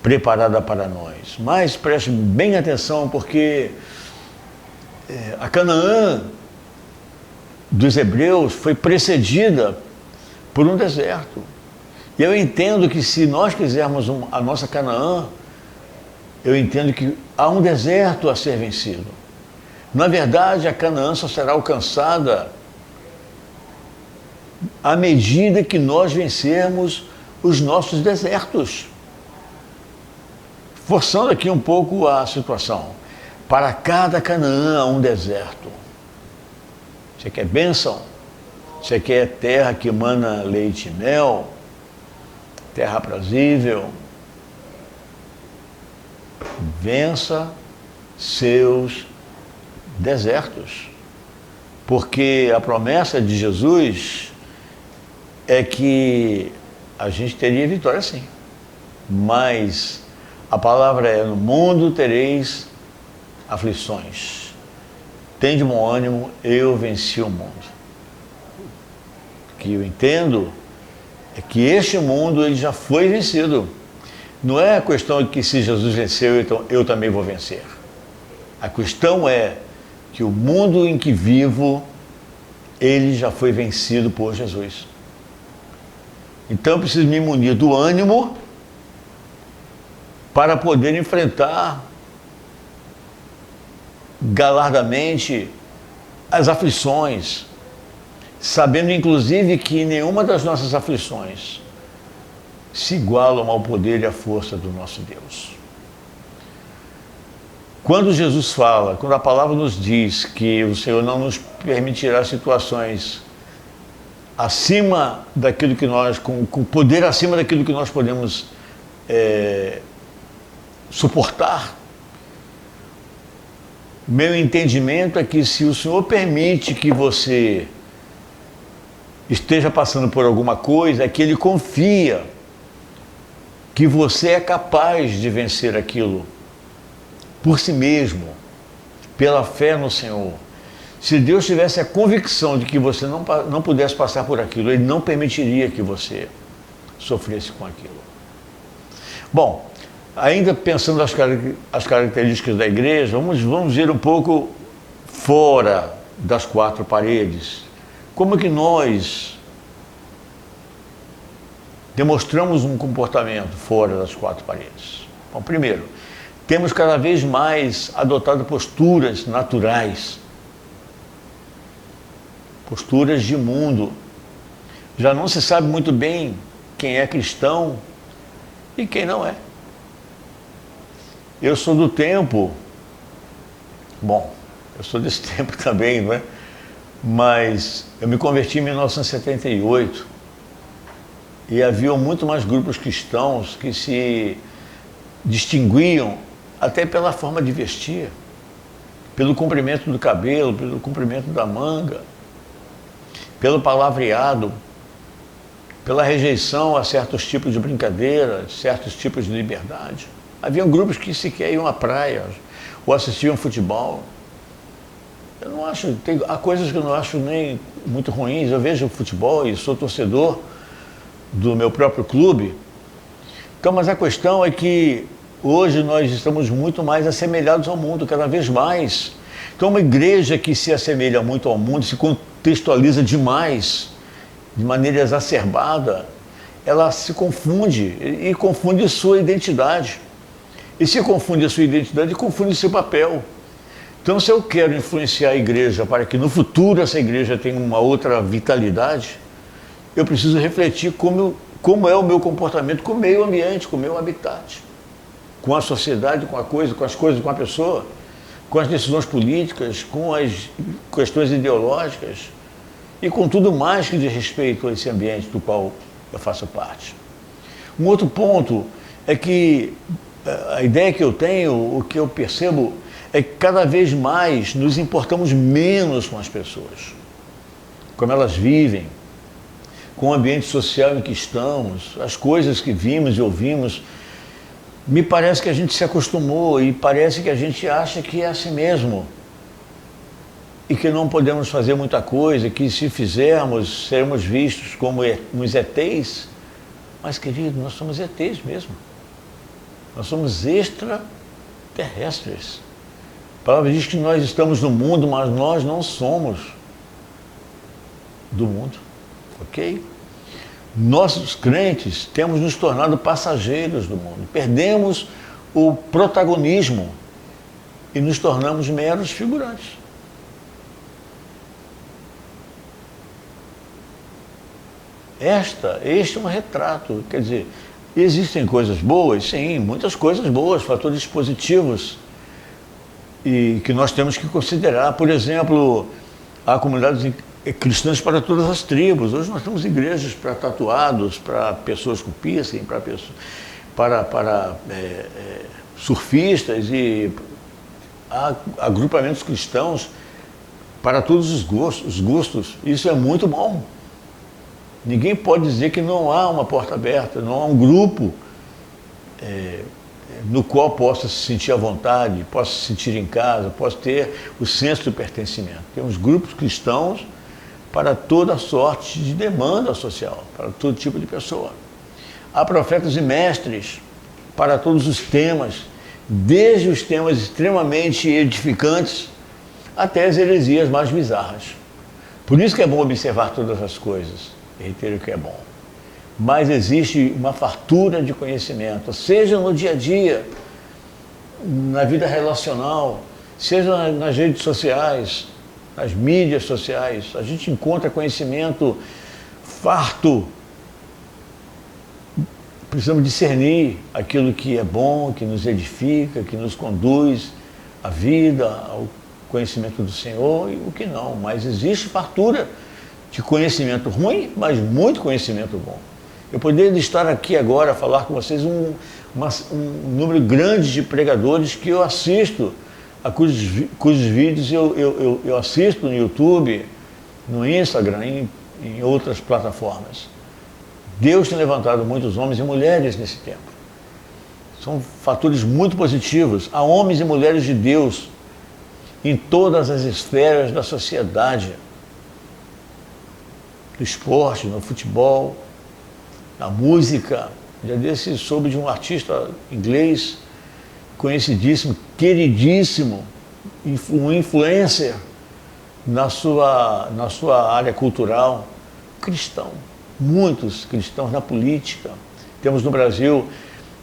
preparada para nós, mas preste bem atenção, porque a Canaã dos hebreus foi precedida por um deserto. E eu entendo que se nós quisermos a nossa Canaã, eu entendo que há um deserto a ser vencido. Na verdade, a Canaã só será alcançada à medida que nós vencermos os nossos desertos. Forçando aqui um pouco a situação. Para cada Canaã há um deserto. Você quer bênção? Você quer terra que emana leite e mel? Terra aprazível? Vença seus desertos. Porque a promessa de Jesus é que a gente teria vitória sim. Mas a palavra é: no mundo tereis aflições. Tende bom ânimo, eu venci o mundo. O que eu entendo é que este mundo ele já foi vencido. Não é a questão de que se Jesus venceu, então eu também vou vencer. A questão é que o mundo em que vivo, ele já foi vencido por Jesus. Então eu preciso me munir do ânimo para poder enfrentar galardamente as aflições, sabendo inclusive que nenhuma das nossas aflições se igualam ao poder e à força do nosso Deus. Quando Jesus fala, quando a palavra nos diz que o Senhor não nos permitirá situações acima daquilo que nós, com poder acima daquilo que nós podemos suportar, meu entendimento é que se o Senhor permite que você esteja passando por alguma coisa, é que Ele confia que você é capaz de vencer aquilo por si mesmo, pela fé no Senhor. Se Deus tivesse a convicção de que você não pudesse passar por aquilo, Ele não permitiria que você sofresse com aquilo. Bom, ainda pensando as características da igreja, vamos ver um pouco fora das quatro paredes. Como que nós demonstramos um comportamento fora das quatro paredes? Bom, primeiro, temos cada vez mais adotado posturas naturais, posturas de mundo. Já não se sabe muito bem quem é cristão e quem não é. Eu sou do tempo, bom, eu sou desse tempo também, não é? Mas eu me converti em 1978 e havia muito mais grupos cristãos que se distinguiam até pela forma de vestir, pelo comprimento do cabelo, pelo comprimento da manga, pelo palavreado, pela rejeição a certos tipos de brincadeira, certos tipos de liberdade. Havia grupos que sequer iam à praia ou assistiam futebol. Eu não acho, há coisas que eu não acho nem muito ruins. Eu vejo futebol e sou torcedor do meu próprio clube. Então, mas a questão é que hoje nós estamos muito mais assemelhados ao mundo, cada vez mais. Então, uma igreja que se assemelha muito ao mundo, se contextualiza demais, de maneira exacerbada, ela se confunde e confunde sua identidade. E se confunde a sua identidade, confunde seu papel. Então, se eu quero influenciar a igreja para que no futuro essa igreja tenha uma outra vitalidade, eu preciso refletir como é o meu comportamento com o meio ambiente, com o meu habitat, com a sociedade, com a coisa, com as coisas, com a pessoa, com as decisões políticas, com as questões ideológicas e com tudo mais que diz respeito a esse ambiente do qual eu faço parte. Um outro ponto é que a ideia que eu tenho, o que eu percebo, é que cada vez mais nos importamos menos com as pessoas, como elas vivem, com o ambiente social em que estamos, as coisas que vimos e ouvimos. Me parece que a gente se acostumou e parece que a gente acha que é assim mesmo e que não podemos fazer muita coisa, que se fizermos seremos vistos como uns ETs. Mas, querido, nós somos ETs mesmo. Nós somos extraterrestres. A palavra diz que nós estamos no mundo, mas nós não somos do mundo, ok? Nós, crentes, temos nos tornado passageiros do mundo. Perdemos o protagonismo e nos tornamos meros figurantes. Este é um retrato. Quer dizer, existem coisas boas? Sim, muitas coisas boas, fatores positivos e que nós temos que considerar. Por exemplo, há comunidades cristãs para todas as tribos. Hoje nós temos igrejas para tatuados, para pessoas com piercing, para surfistas, e há agrupamentos cristãos para todos os gostos. Isso é muito bom. Ninguém pode dizer que não há uma porta aberta, não há um grupo no qual possa se sentir à vontade, possa se sentir em casa, possa ter o senso de pertencimento. Temos grupos cristãos para toda sorte de demanda social, para todo tipo de pessoa. Há profetas e mestres para todos os temas, desde os temas extremamente edificantes até as heresias mais bizarras. Por isso que é bom observar todas as coisas, reitero que é bom. Mas existe uma fartura de conhecimento, seja no dia a dia, na vida relacional, seja nas redes sociais, nas mídias sociais. A gente encontra conhecimento farto. Precisamos discernir aquilo que é bom, que nos edifica, que nos conduz à vida, ao conhecimento do Senhor, e o que não. Mas existe fartura de conhecimento ruim, mas muito conhecimento bom. Eu poderia estar aqui agora a falar com vocês um número grande de pregadores que eu assisto, a cujos vídeos eu assisto no YouTube, no Instagram, em outras plataformas. Deus tem levantado muitos homens e mulheres nesse tempo. São fatores muito positivos. Há homens e mulheres de Deus em todas as esferas da sociedade, do esporte, no futebol, na música. Já desse soube de um artista inglês conhecidíssimo, queridíssimo, um influencer na sua área cultural, cristão. Muitos cristãos na política. Temos no Brasil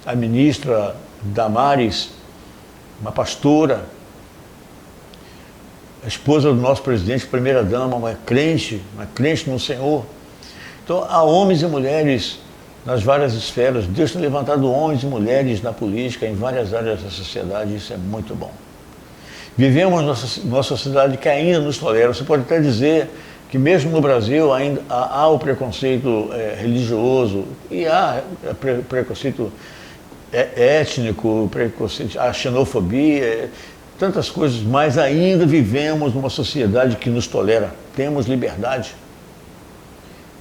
a ministra Damares, uma pastora, a esposa do nosso presidente, primeira-dama, uma crente no Senhor. Então, há homens e mulheres nas várias esferas. Deus tem levantado homens e mulheres na política, em várias áreas da sociedade, isso é muito bom. Vivemos numa sociedade que ainda nos tolera. Você pode até dizer que mesmo no Brasil ainda há o preconceito religioso, e há preconceito étnico, a xenofobia, tantas coisas, mas ainda vivemos numa sociedade que nos tolera. Temos liberdade.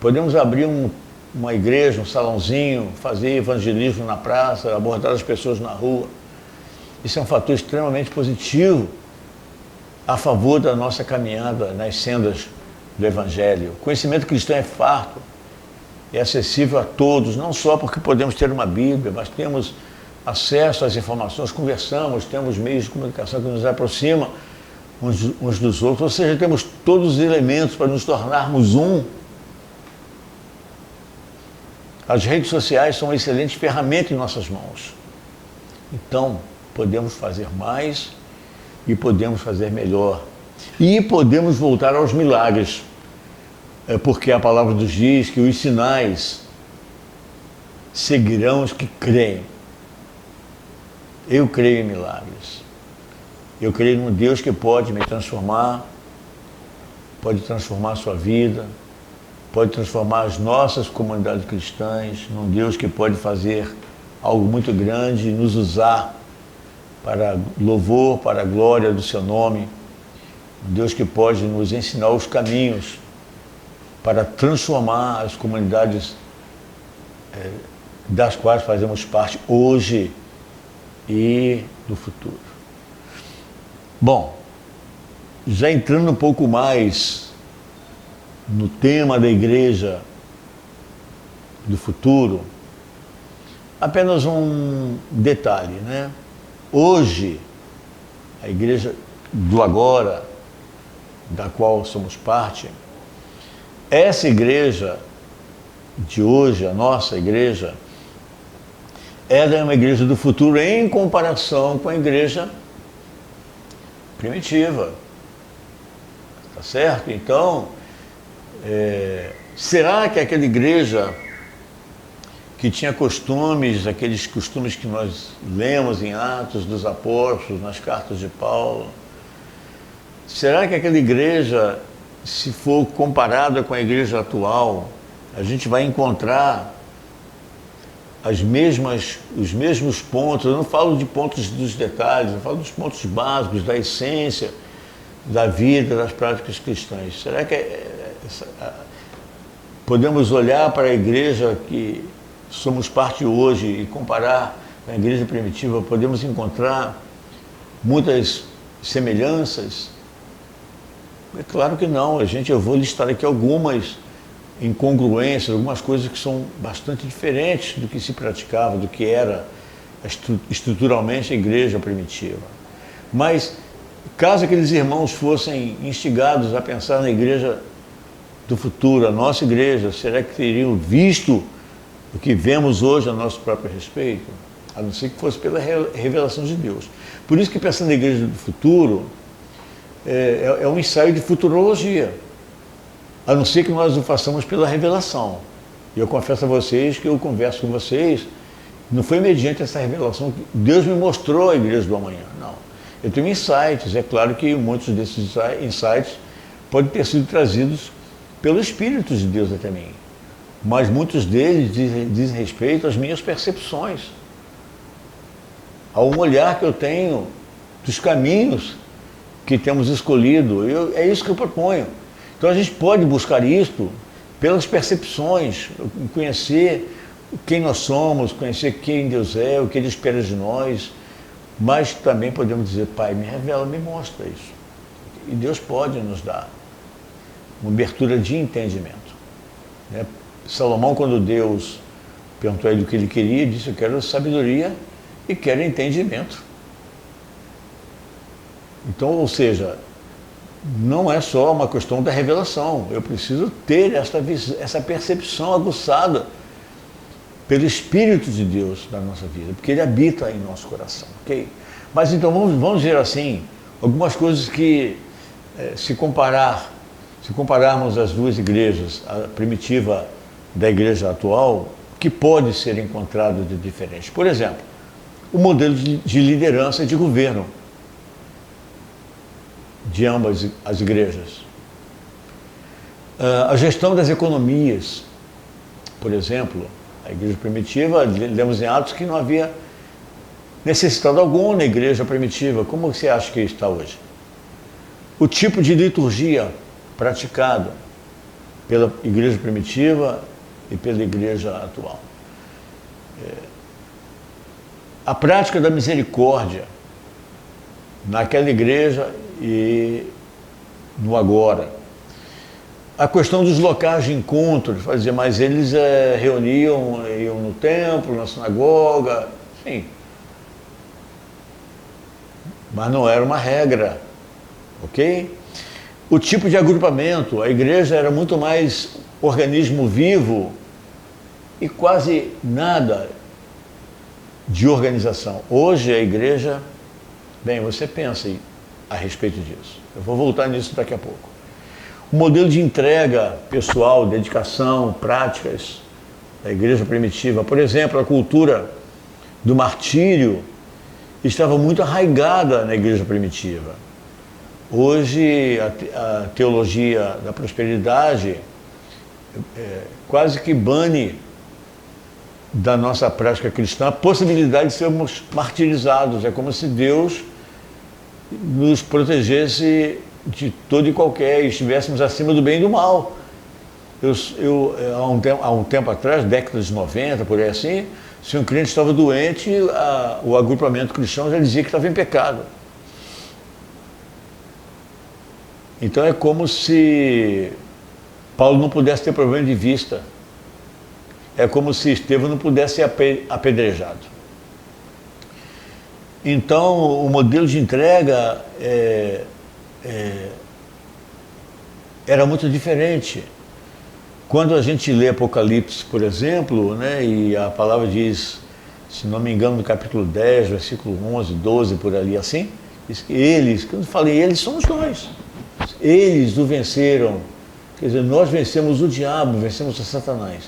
Podemos abrir uma igreja, um salãozinho, fazer evangelismo na praça, abordar as pessoas na rua. Isso é um fator extremamente positivo a favor da nossa caminhada nas sendas do Evangelho. O conhecimento cristão é farto, é acessível a todos, não só porque podemos ter uma Bíblia, mas temos acesso às informações, conversamos, temos meios de comunicação que nos aproximam uns dos outros, ou seja, temos todos os elementos para nos tornarmos um. As redes sociais são uma excelente ferramenta em nossas mãos. Então, podemos fazer mais e podemos fazer melhor. E podemos voltar aos milagres, porque a palavra nos diz que os sinais seguirão os que creem. Eu creio em milagres. Eu creio num Deus que pode me transformar, pode transformar a sua vida, pode transformar as nossas comunidades cristãs, num Deus que pode fazer algo muito grande e nos usar para louvor, para a glória do seu nome. Um Deus que pode nos ensinar os caminhos para transformar as comunidades das quais fazemos parte hoje e no futuro. Bom, já entrando um pouco mais no tema da igreja do futuro, apenas um detalhe, né? Hoje, a igreja do agora, da qual somos parte, essa igreja de hoje, a nossa igreja, ela é uma igreja do futuro em comparação com a igreja primitiva. Tá certo? Então, Será que aquela igreja que tinha costumes, aqueles costumes que nós lemos em Atos dos Apóstolos, nas cartas de Paulo, será que aquela igreja, se for comparada com a igreja atual, a gente vai encontrar os mesmos pontos? Eu não falo de pontos dos detalhes, eu falo dos pontos básicos, da essência da vida, das práticas cristãs. Será que podemos olhar para a igreja que somos parte hoje e comparar com a igreja primitiva? Podemos encontrar muitas semelhanças? É claro que não. Eu vou listar aqui algumas incongruências, algumas coisas que são bastante diferentes do que se praticava, do que era estruturalmente a igreja primitiva. Mas, caso aqueles irmãos fossem instigados a pensar na igreja do futuro, a nossa igreja, será que teriam visto o que vemos hoje a nosso próprio respeito? A não ser que fosse pela revelação de Deus. Por isso que pensando na igreja do futuro, é um ensaio de futurologia, a não ser que nós o façamos pela revelação. E eu confesso a vocês que eu converso com vocês, não foi mediante essa revelação que Deus me mostrou a igreja do amanhã, não. Eu tenho insights, é claro que muitos desses insights podem ter sido trazidos pelo Espírito de Deus até mim, mas muitos deles dizem respeito às minhas percepções, ao olhar que eu tenho dos caminhos que temos escolhido. É isso que eu proponho. Então a gente pode buscar isto pelas percepções, conhecer quem nós somos, conhecer quem Deus é, o que Ele espera de nós, mas também podemos dizer: Pai, me revela, me mostra isso. E Deus pode nos dar uma abertura de entendimento. Salomão, quando Deus perguntou a ele o que ele queria, disse: eu quero sabedoria e quero entendimento. Então, ou seja, não é só uma questão da revelação, eu preciso ter essa percepção aguçada pelo Espírito de Deus na nossa vida, porque Ele habita em nosso coração, ok? Mas então vamos ver assim, algumas coisas que, se compararmos as duas igrejas, a primitiva da igreja atual, que pode ser encontrado de diferente. Por exemplo, o modelo de liderança e de governo de ambas as igrejas. A gestão das economias, por exemplo, a igreja primitiva, lemos em Atos que não havia necessidade alguma na igreja primitiva. Como você acha que está hoje? O tipo de liturgia praticado pela igreja primitiva e pela igreja atual. A prática da misericórdia naquela igreja e no agora. A questão dos locais de encontro, mas eles iam no templo, na sinagoga, sim. Mas não era uma regra, ok? O tipo de agrupamento, a igreja era muito mais organismo vivo e quase nada de organização. Hoje a igreja, bem, você pensa a respeito disso. Eu vou voltar nisso daqui a pouco. O modelo de entrega pessoal, dedicação, práticas da igreja primitiva, por exemplo, a cultura do martírio estava muito arraigada na igreja primitiva. Hoje a teologia da prosperidade quase que bane da nossa prática cristã a possibilidade de sermos martirizados. É como se Deus nos protegesse de todo e qualquer, e estivéssemos acima do bem e do mal. Há um tempo atrás, décadas de 90, por aí assim, se um crente estava doente, o agrupamento cristão já dizia que estava em pecado. Então é como se Paulo não pudesse ter problema de vista. É como se Estevão não pudesse ser apedrejado. Então, o modelo de entrega era muito diferente. Quando a gente lê Apocalipse, por exemplo, né, e a palavra diz, se não me engano, no capítulo 10, versículo 11, 12, por ali assim, diz que eles, quando eu falei eles, somos nós. Eles o venceram Quer dizer, nós vencemos o diabo, vencemos a Satanás.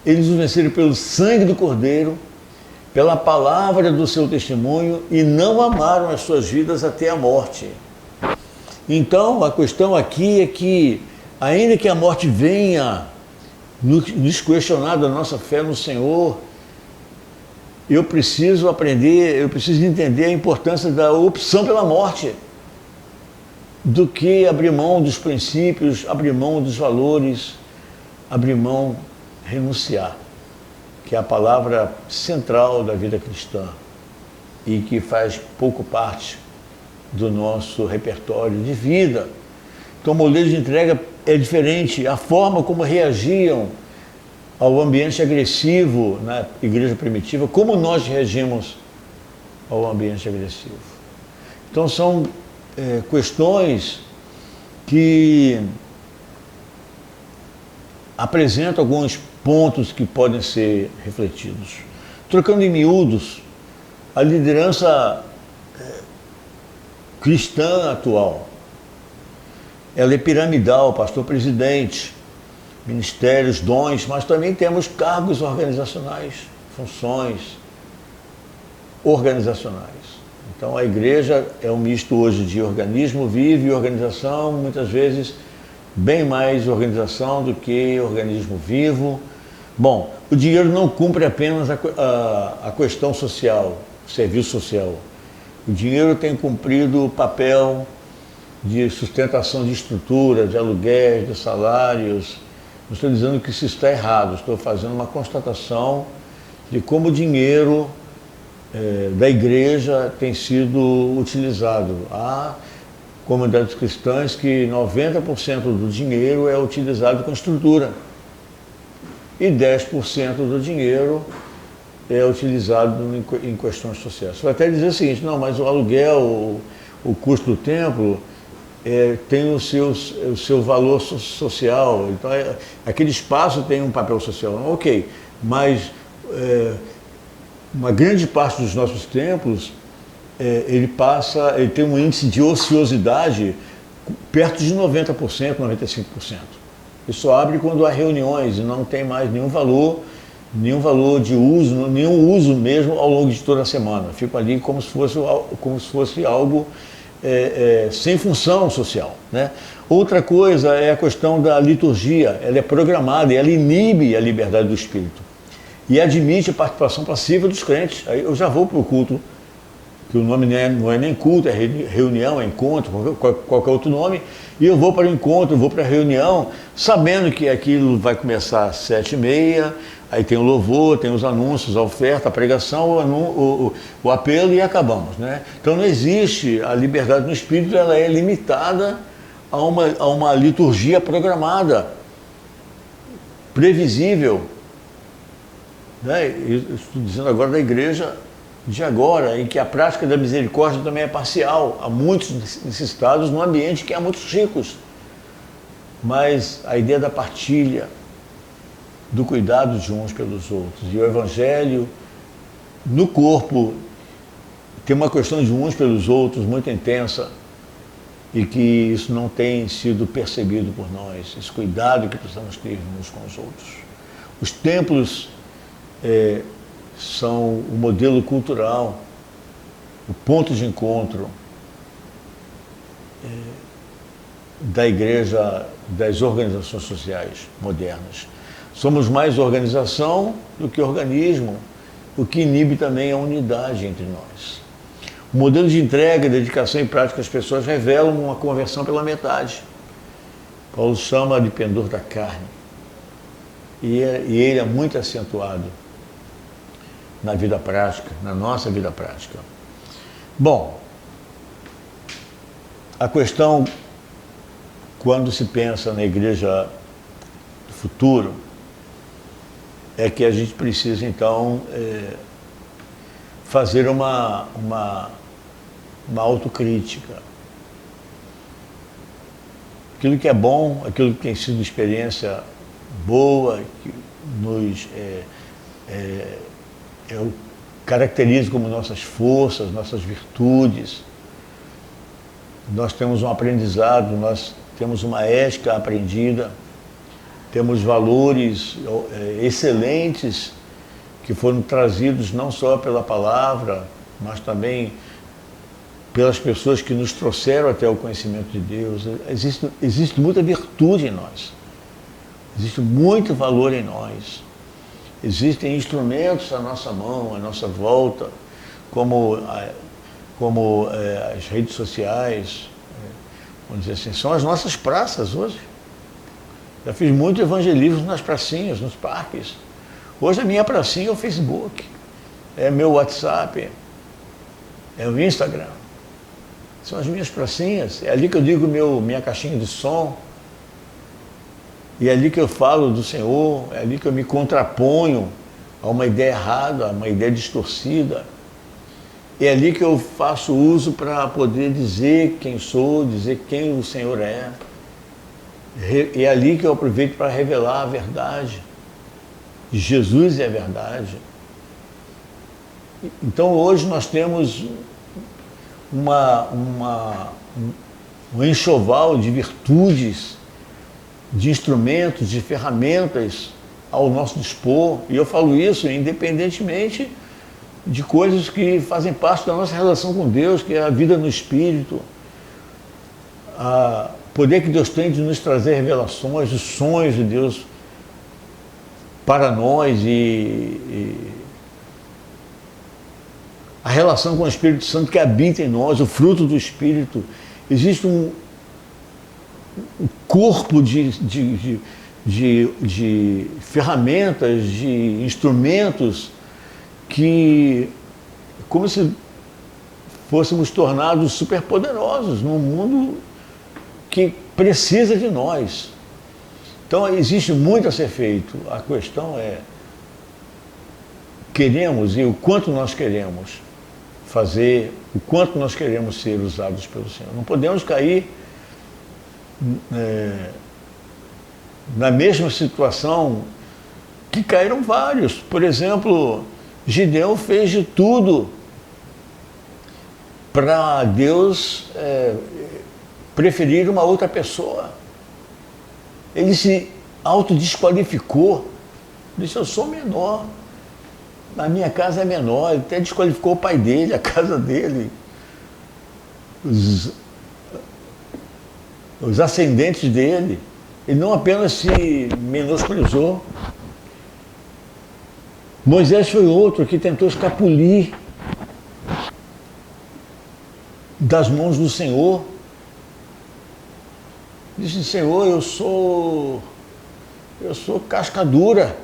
Eles o venceram pelo sangue do Cordeiro, pela palavra do seu testemunho, e não amaram as suas vidas até a morte. Então, a questão aqui é que, ainda que a morte venha nos questionar da nossa fé no Senhor, eu preciso aprender, eu preciso entender a importância da opção pela morte, do que abrir mão dos princípios, abrir mão dos valores, abrir mão, renunciar, que é a palavra central da vida cristã e que faz pouco parte do nosso repertório de vida. Então, o modelo de entrega é diferente, a forma como reagiam ao ambiente agressivo na igreja primitiva, como nós reagimos ao ambiente agressivo. Então, são questões que apresentam alguns pontos que podem ser refletidos. Trocando em miúdos, a liderança cristã atual, ela é piramidal, pastor-presidente, ministérios, dons, mas também temos cargos organizacionais, funções organizacionais. Então a igreja é um misto hoje de organismo vivo e organização, muitas vezes bem mais organização do que organismo vivo. Bom, o dinheiro não cumpre apenas a questão social, o serviço social. O dinheiro tem cumprido o papel de sustentação de estruturas, de aluguéis, de salários. Não estou dizendo que isso está errado, estou fazendo uma constatação de como o dinheiro da igreja tem sido utilizado. Há comunidades cristãs que 90% do dinheiro é utilizado com estrutura e 10% do dinheiro é utilizado em questões sociais. Você vai até dizer o seguinte: não, mas o aluguel, o custo do templo tem o seu valor social, então aquele espaço tem um papel social. Ok, mas uma grande parte dos nossos templos ele tem um índice de ociosidade perto de 90%, 95%. Isso abre quando há reuniões e não tem mais nenhum valor de uso, nenhum uso mesmo ao longo de toda a semana. Fico ali como se fosse algo sem função social, né? Outra coisa é a questão da liturgia. Ela é programada e ela inibe a liberdade do espírito e admite a participação passiva dos crentes. Aí eu já vou para o culto, que o nome não é nem culto, é reunião, é encontro, qualquer outro nome, e eu vou para o encontro, eu vou para a reunião, sabendo que aquilo vai começar às 7h30, aí tem o louvor, tem os anúncios, a oferta, a pregação, o apelo e acabamos, né? Então não existe a liberdade no espírito, ela é limitada a uma liturgia programada, previsível, né? Eu estou dizendo agora da igreja de agora, em que a prática da misericórdia também é parcial. Há muitos necessitados num ambiente que há muitos ricos. Mas a ideia da partilha, do cuidado de uns pelos outros. E o Evangelho, no corpo, tem uma questão de uns pelos outros muito intensa e que isso não tem sido percebido por nós. Esse cuidado que precisamos ter uns com os outros. Os templos são o modelo cultural, o ponto de encontro da igreja, das organizações sociais modernas. Somos mais organização do que organismo, o que inibe também a unidade entre nós. O modelo de entrega, dedicação e prática das pessoas revelam uma conversão pela metade. Paulo chama de pendor da carne. E ele é muito acentuado na vida prática, na nossa vida prática. Bom, a questão, quando se pensa na igreja do futuro, é que a gente precisa, então, fazer uma autocrítica. Aquilo que é bom, aquilo que tem sido experiência boa, que nos caracteriza como nossas forças, nossas virtudes. Nós temos um aprendizado, nós temos uma ética aprendida. temos valores excelentes que foram trazidos não só pela palavra, mas também pelas pessoas que nos trouxeram até o conhecimento de Deus. Existe muita virtude em nós, existe muito valor em nós. Existem instrumentos à nossa mão, à nossa volta, como as redes sociais, vamos dizer assim, são as nossas praças hoje. Já fiz muito evangelismo nas pracinhas, nos parques. Hoje a minha pracinha é o Facebook, é meu WhatsApp, é o Instagram. São as minhas pracinhas, é ali que eu digo minha caixinha de som, e é ali que eu falo do Senhor, é ali que eu me contraponho a uma ideia errada, a uma ideia distorcida. É ali que eu faço uso para poder dizer quem sou, dizer quem o Senhor é. É ali que eu aproveito para revelar a verdade. Jesus é a verdade. Então hoje nós temos um enxoval de virtudes, de instrumentos, de ferramentas ao nosso dispor. E eu falo isso independentemente de coisas que fazem parte da nossa relação com Deus, que é a vida no Espírito, o poder que Deus tem de nos trazer revelações, os sonhos de Deus para nós e a relação com o Espírito Santo que habita em nós, o fruto do Espírito. Existe um corpo de ferramentas, de instrumentos que, como se fôssemos tornados superpoderosos num mundo que precisa de nós. Então existe muito a ser feito. A questão é, queremos e o quanto nós queremos fazer, o quanto nós queremos ser usados pelo Senhor. Não podemos cair na mesma situação que caíram vários. Por exemplo, Gideão fez de tudo para Deus preferir uma outra pessoa. Ele se autodesqualificou, disse: eu sou menor, a minha casa é menor. Ele até desqualificou o pai dele, a casa dele, os ascendentes dele. Ele não apenas se menosprezou. Moisés foi outro que tentou escapulir das mãos do Senhor. Disse: Senhor, eu sou casca dura.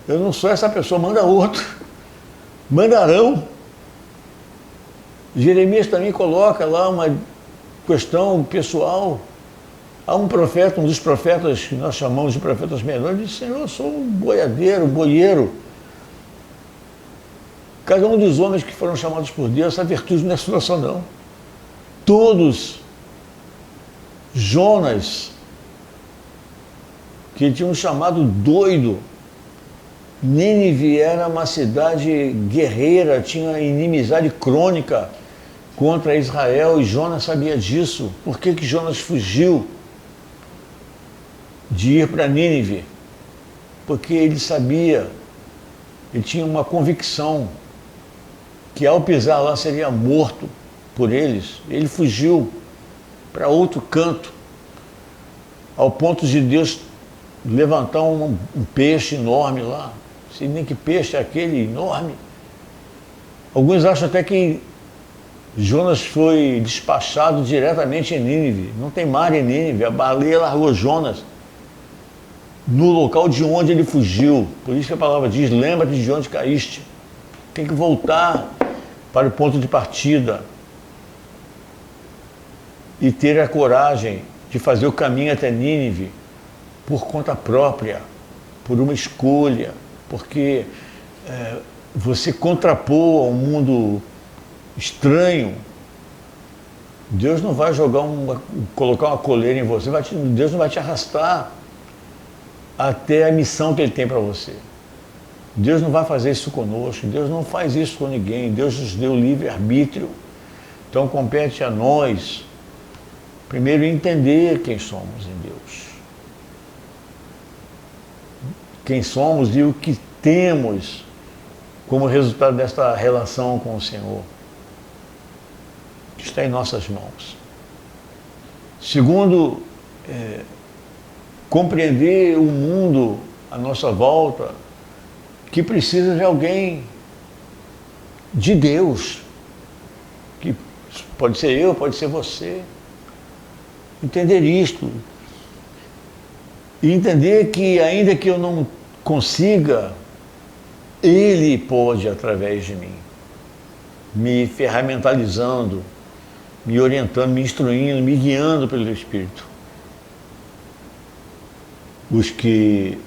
Eu não sou essa pessoa, manda outro. Manda Arão. Jeremias também coloca lá uma questão pessoal. Há um profeta, um dos profetas que nós chamamos de profetas menores, disse: Senhor, eu sou um boiadeiro, um boieiro. Cada um dos homens que foram chamados por Deus, essa virtude não é sua só não. Todos. Jonas, que tinha um chamado doido. Nínive era uma cidade guerreira, tinha inimizade crônica contra Israel, e Jonas sabia disso. Por que Jonas fugiu de ir para Nínive? Porque ele sabia, ele tinha uma convicção que ao pisar lá seria morto por eles. Ele fugiu para outro canto, ao ponto de Deus levantar um peixe enorme lá. Não sei nem que peixe é aquele enorme. Alguns acham até que Jonas foi despachado diretamente em Nínive. Não tem mar em Nínive, a baleia largou Jonas no local de onde ele fugiu. Por isso que a palavra diz: lembra-te de onde caíste. Tem que voltar para o ponto de partida e ter a coragem de fazer o caminho até Nínive por conta própria, por uma escolha, porque você contrapor a um mundo estranho. Deus não vai colocar uma coleira em você, Deus não vai te arrastar até a missão que Ele tem para você. Deus não vai fazer isso conosco, Deus não faz isso com ninguém, Deus nos deu livre-arbítrio. Então compete a nós, primeiro, entender quem somos em Deus. quem somos e o que temos como resultado desta relação com o Senhor, que está em nossas mãos. Segundo, compreender o mundo à nossa volta, que precisa de alguém, de Deus, que pode ser eu, pode ser você. Entender isto. E entender que, ainda que eu não consiga, Ele pode, através de mim, me ferramentalizando, me orientando, me instruindo, me guiando pelo Espírito. Os que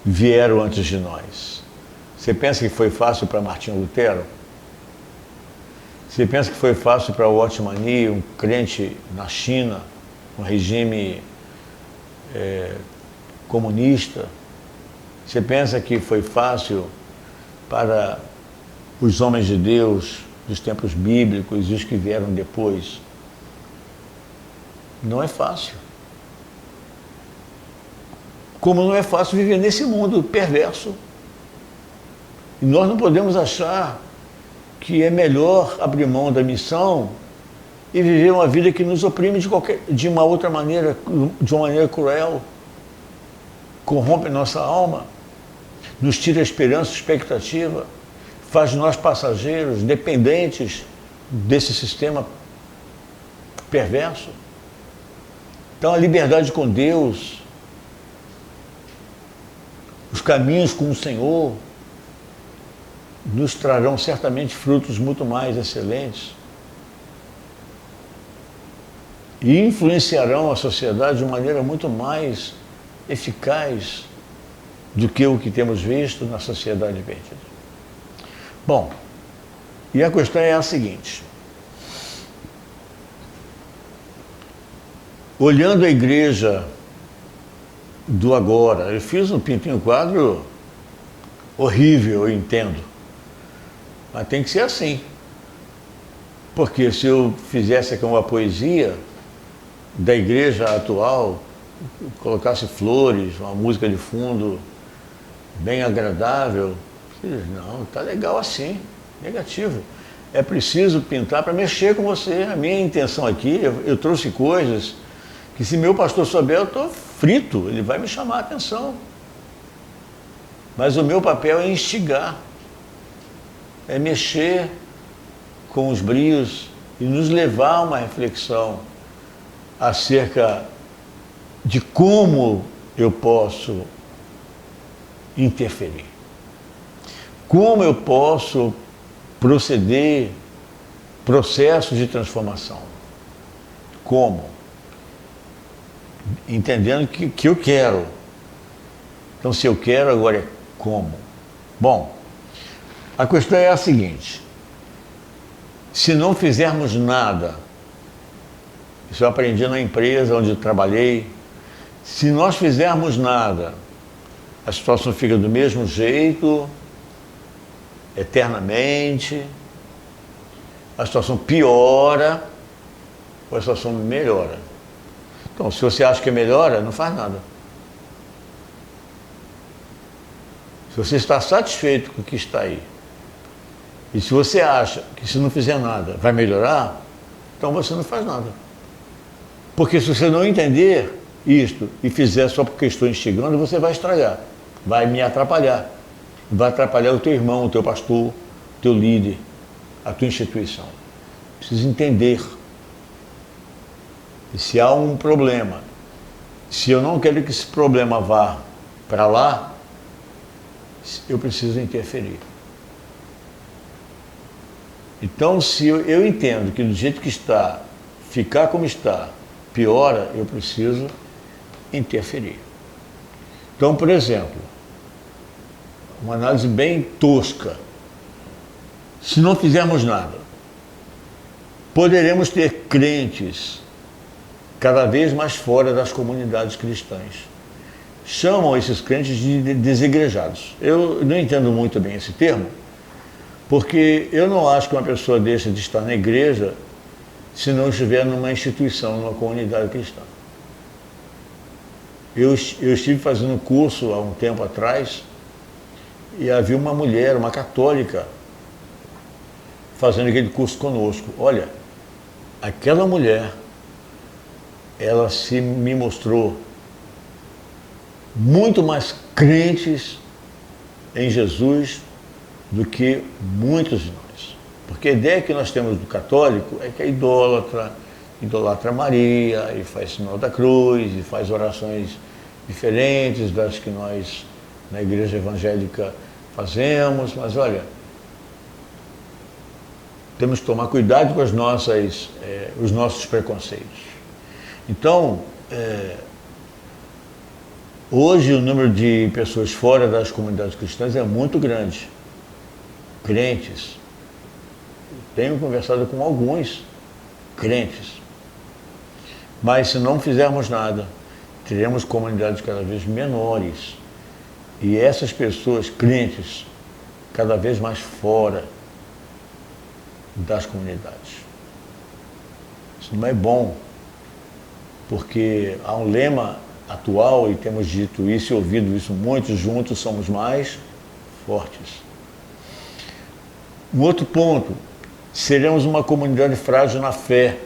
vieram antes de nós. Você pensa que foi fácil para Martinho Lutero? Você pensa que foi fácil para Otmani, um crente na China, um regime comunista? Você pensa que foi fácil para os homens de Deus dos tempos bíblicos e os que vieram depois? Não é fácil. Como não é fácil viver nesse mundo perverso. E nós não podemos achar que é melhor abrir mão da missão e viver uma vida que nos oprime de uma outra maneira, de uma maneira cruel, corrompe nossa alma, nos tira a esperança, a expectativa, faz de nós passageiros, dependentes desse sistema perverso. Então a liberdade com Deus, os caminhos com o Senhor, nos trarão certamente frutos muito mais excelentes e influenciarão a sociedade de uma maneira muito mais eficaz do que o que temos visto na sociedade perdida. Bom, e a questão é a seguinte: olhando a igreja do agora, eu fiz um pintinho quadro horrível, eu entendo, mas tem que ser assim, porque se eu fizesse aqui uma poesia da igreja atual, colocasse flores, uma música de fundo bem agradável, não, tá legal assim, negativo. É preciso pintar para mexer com você. A minha intenção aqui, eu trouxe coisas que, se meu pastor souber, eu estou frito, ele vai me chamar a atenção. Mas o meu papel é instigar, é mexer com os brios e nos levar a uma reflexão acerca de como eu posso interferir, como eu posso proceder processos de transformação. Como? Entendendo que eu quero. Então, se eu quero, agora é como? Bom, a questão é a seguinte: se não fizermos nada, isso eu aprendi na empresa onde eu trabalhei, se nós fizermos nada, a situação fica do mesmo jeito, eternamente, a situação piora ou a situação melhora. Então, se você acha que melhora, não faz nada. Se você está satisfeito com o que está aí, e se você acha que, se não fizer nada, vai melhorar, então você não faz nada. Porque se você não entender isto e fizer só porque estou instigando, você vai estragar, vai me atrapalhar. Vai atrapalhar o teu irmão, o teu pastor, o teu líder, a tua instituição. Precisa entender. E se há um problema, se eu não quero que esse problema vá para lá, eu preciso interferir. Então, se eu entendo que do jeito que está, ficar como está, piora, eu preciso interferir. Então, por exemplo, uma análise bem tosca. Se não fizermos nada, poderemos ter crentes cada vez mais fora das comunidades cristãs. Chamam esses crentes de desigrejados. Eu não entendo muito bem esse termo, porque eu não acho que uma pessoa deixa de estar na igreja se não estiver numa instituição, numa comunidade cristã. Eu estive fazendo um curso há um tempo atrás e havia uma mulher, uma católica, fazendo aquele curso conosco. Olha, aquela mulher, ela me mostrou muito mais crentes em Jesus do que muitos de nós. Porque a ideia que nós temos do católico é que é idolatra Maria, e faz sinal da cruz, e faz orações diferentes das que nós na igreja evangélica fazemos, mas olha, temos que tomar cuidado com os nossos preconceitos. Então, hoje o número de pessoas fora das comunidades cristãs é muito grande. Crentes. Tenho conversado com alguns crentes. Mas se não fizermos nada, teremos comunidades cada vez menores. E essas pessoas crentes cada vez mais fora das comunidades. Isso não é bom, porque há um lema atual, e temos dito isso e ouvido isso muito: juntos somos mais fortes. Um outro ponto, seremos uma comunidade frágil na fé,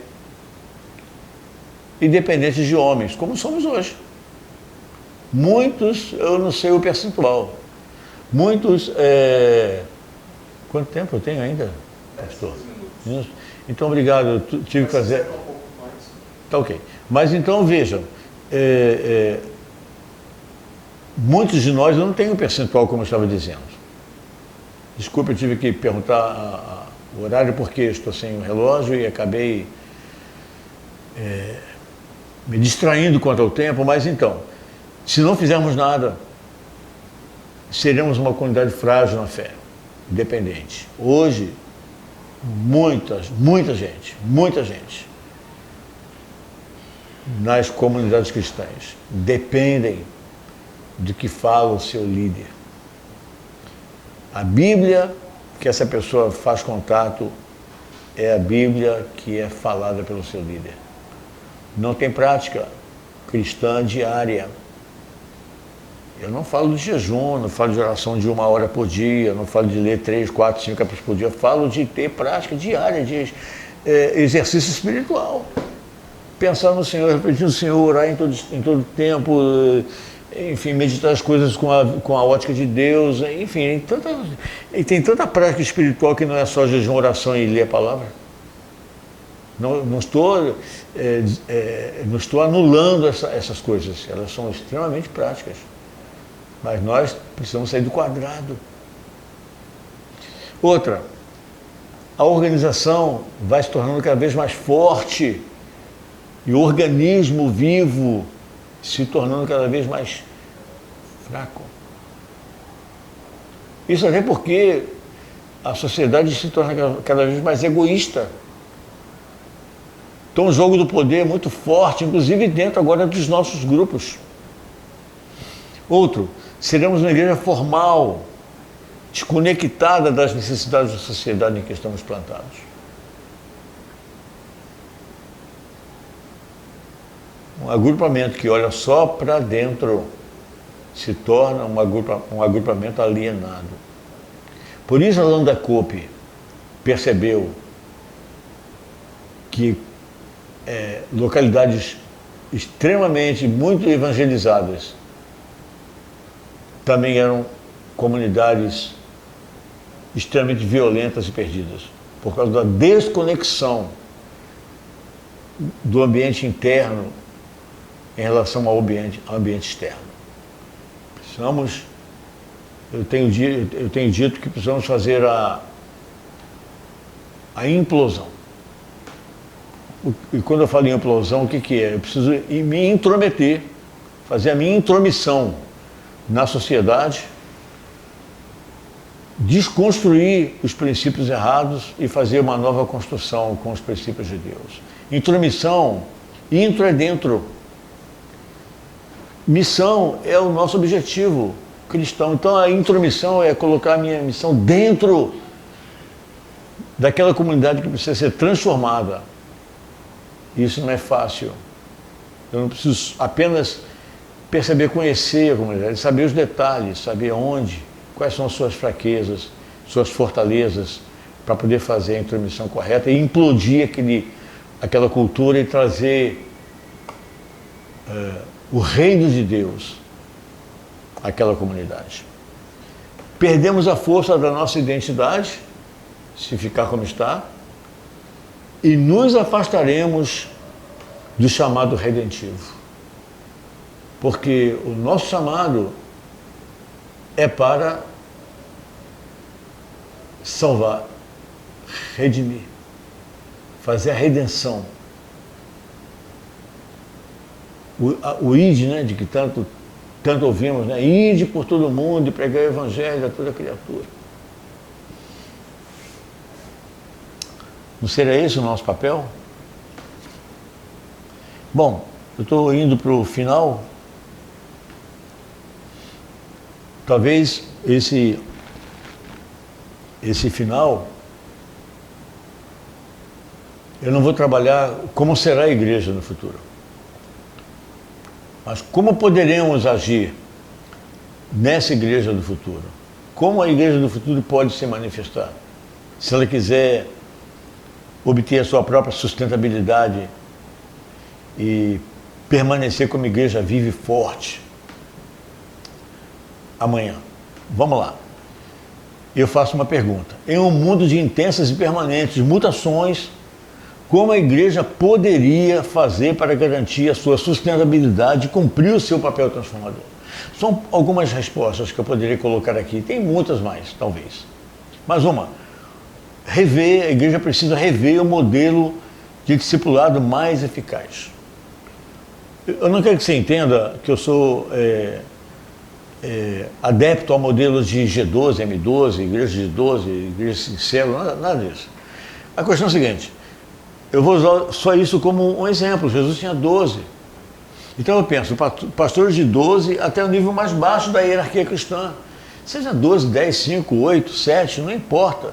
independente de homens, como somos hoje. Muitos, eu não sei o percentual, muitos, quanto tempo eu tenho ainda, pastor? Então, obrigado, eu tive que fazer... Tá ok. Mas então, vejam, muitos de nós não têm o percentual, como eu estava dizendo. Desculpa, eu tive que perguntar o horário porque estou sem o relógio e acabei me distraindo quanto ao tempo, mas então, se não fizermos nada, seremos uma comunidade frágil na fé, independente. Hoje, muita gente nas comunidades cristãs dependem do que fala o seu líder. A Bíblia que essa pessoa faz contato é a Bíblia que é falada pelo seu líder. Não tem prática cristã diária. Eu não falo de jejum, não falo de oração de 1 hora por dia, não falo de ler 3, 4, 5 capítulos por dia. Eu falo de ter prática diária, de exercício espiritual. Pensar no Senhor, repetir no Senhor, orar em todo tempo, enfim, meditar as coisas com a ótica de Deus, enfim, tem tanta prática espiritual que não é só jejum, oração e ler a palavra. Não estou anulando essas coisas, elas são extremamente práticas. Mas nós precisamos sair do quadrado. Outra, a organização vai se tornando cada vez mais forte e o organismo vivo se tornando cada vez mais fraco. Isso até porque a sociedade se torna cada vez mais egoísta. Então o jogo do poder é muito forte, inclusive dentro agora dos nossos grupos. Outro, seremos uma igreja formal, desconectada das necessidades da sociedade em que estamos plantados. Um agrupamento que olha só para dentro se torna um agrupamento alienado. Por isso a Landa Cope percebeu que localidades extremamente muito evangelizadas também eram comunidades extremamente violentas e perdidas, por causa da desconexão do ambiente interno em relação ao ambiente externo. Eu tenho dito que precisamos fazer a implosão. E quando eu falo em implosão, o que é? Eu preciso me intrometer, fazer a minha intromissão na sociedade, desconstruir os princípios errados e fazer uma nova construção com os princípios de Deus. Intromissão, intro é dentro. Missão é o nosso objetivo cristão. Então a intromissão é colocar a minha missão dentro daquela comunidade que precisa ser transformada. Isso não é fácil. Eu não preciso apenas perceber, conhecer a comunidade, saber os detalhes, saber onde, quais são as suas fraquezas, suas fortalezas, para poder fazer a intromissão correta e implodir aquela cultura e trazer o reino de Deus àquela comunidade. Perdemos a força da nossa identidade, se ficar como está, e nos afastaremos do chamado redentivo. Porque o nosso chamado é para salvar, redimir, fazer a redenção. O ide, né, de que tanto ouvimos, né? Ide por todo mundo e pregar o evangelho a toda criatura. Não seria esse o nosso papel? Bom, eu estou indo para o final. Talvez esse final, eu não vou trabalhar como será a igreja no futuro. Mas como poderemos agir nessa igreja do futuro? Como a igreja do futuro pode se manifestar? Se ela quiser obter a sua própria sustentabilidade e permanecer como igreja viva e forte. Amanhã. Vamos lá. Eu faço uma pergunta. Em um mundo de intensas e permanentes mutações, como a igreja poderia fazer para garantir a sua sustentabilidade e cumprir o seu papel transformador? São algumas respostas que eu poderia colocar aqui. Tem muitas mais, talvez. Mas a igreja precisa rever o modelo de discipulado mais eficaz. Eu não quero que você entenda que eu sou adepto ao modelo de G12, M12, igreja de 12, igreja sincera, nada disso. A questão é a seguinte, eu vou usar só isso como um exemplo. Jesus tinha 12. Então eu penso, pastores de 12 até o nível mais baixo da hierarquia cristã. Seja 12, 10, 5, 8, 7, não importa.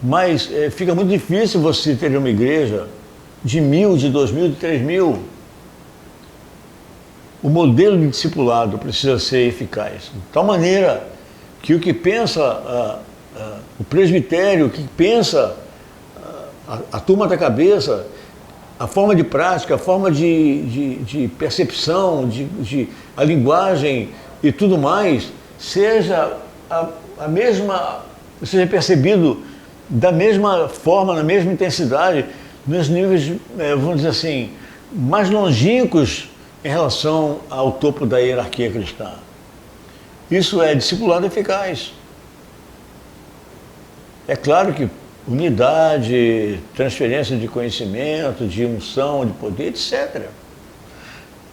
Mas fica muito difícil você ter uma igreja de 1.000, de 2.000, de 3.000. O modelo de discipulado precisa ser eficaz. De tal maneira que o que pensa o presbitério, o que pensa a turma da cabeça, a forma de prática, a forma de percepção, a linguagem e tudo mais, seja a mesma, seja percebido da mesma forma, na mesma intensidade, nos níveis, vamos dizer assim, mais longínquos em relação ao topo da hierarquia cristã. Isso é discipulado eficaz. É claro que unidade, transferência de conhecimento, de unção, de poder, etc.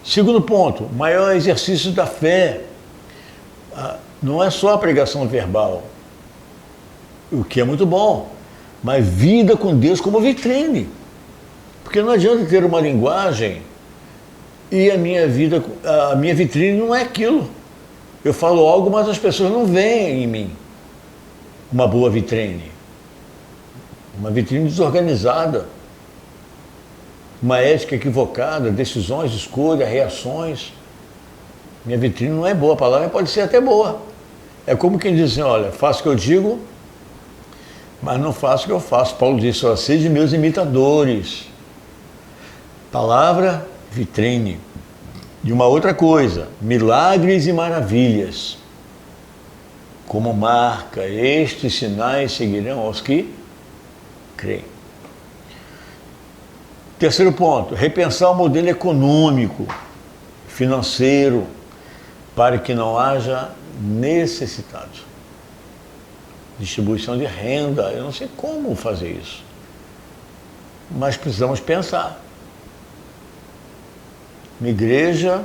Segundo ponto, maior exercício da fé. Não é só a pregação verbal, o que é muito bom, mas vida com Deus como vitrine. Porque não adianta ter uma linguagem e a minha vitrine não é aquilo. Eu falo algo, mas as pessoas não veem em mim uma boa vitrine. Uma vitrine desorganizada, uma ética equivocada, decisões, escolhas, reações. Minha vitrine não é boa, a palavra pode ser até boa. É como quem diz assim, olha, faço o que eu digo, mas não faço o que eu faço. Paulo disse, ó, sede meus imitadores. Palavra, vitrine. E uma outra coisa, milagres e maravilhas. Como marca, estes sinais seguirão aos que creem. Terceiro ponto, repensar o modelo econômico, financeiro, para que não haja necessitados. Distribuição de renda, eu não sei como fazer isso, mas precisamos pensar. Uma igreja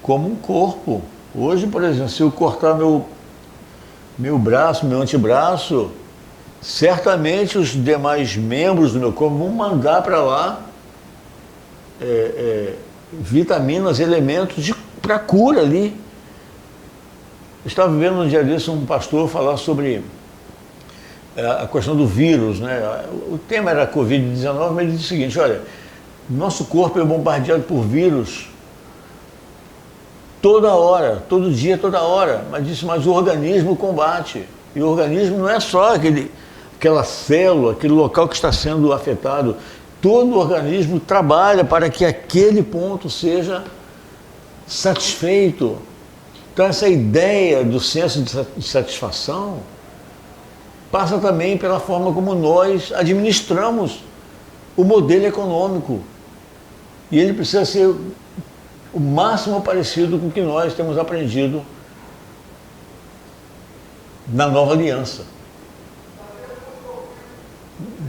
como um corpo. Hoje, por exemplo, se eu cortar meu braço, meu antebraço, certamente os demais membros do meu corpo vão mandar para lá vitaminas, elementos para cura ali. Eu estava vendo um dia desse um pastor falar sobre a questão do vírus, né? O tema era Covid-19, mas ele disse o seguinte, olha, nosso corpo é bombardeado por vírus toda hora, todo dia, toda hora. Mas o organismo combate. E o organismo não é só aquela célula, aquele local que está sendo afetado. Todo o organismo trabalha para que aquele ponto seja satisfeito. Então essa ideia do senso de satisfação passa também pela forma como nós administramos o modelo econômico. E ele precisa ser o máximo parecido com o que nós temos aprendido na Nova Aliança,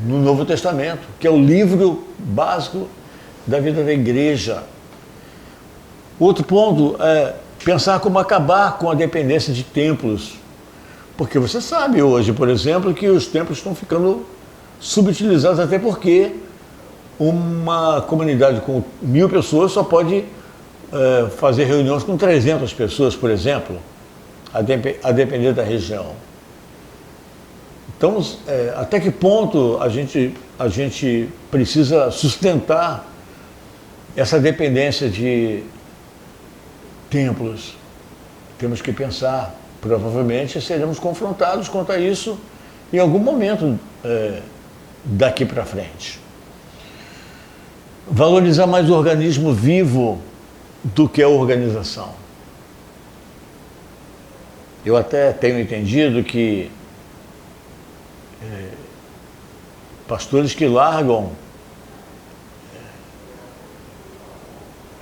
no Novo Testamento, que é o livro básico da vida da igreja. Outro ponto é pensar como acabar com a dependência de templos. Porque você sabe hoje, por exemplo, que os templos estão ficando subutilizados, até porque uma comunidade com 1000 pessoas só pode fazer reuniões com 300 pessoas, por exemplo, a depender da região. Então, até que ponto a gente precisa sustentar essa dependência de templos? Temos que pensar. Provavelmente seremos confrontados quanto a isso em algum momento daqui para frente. Valorizar mais o organismo vivo do que a organização. Eu até tenho entendido que pastores que largam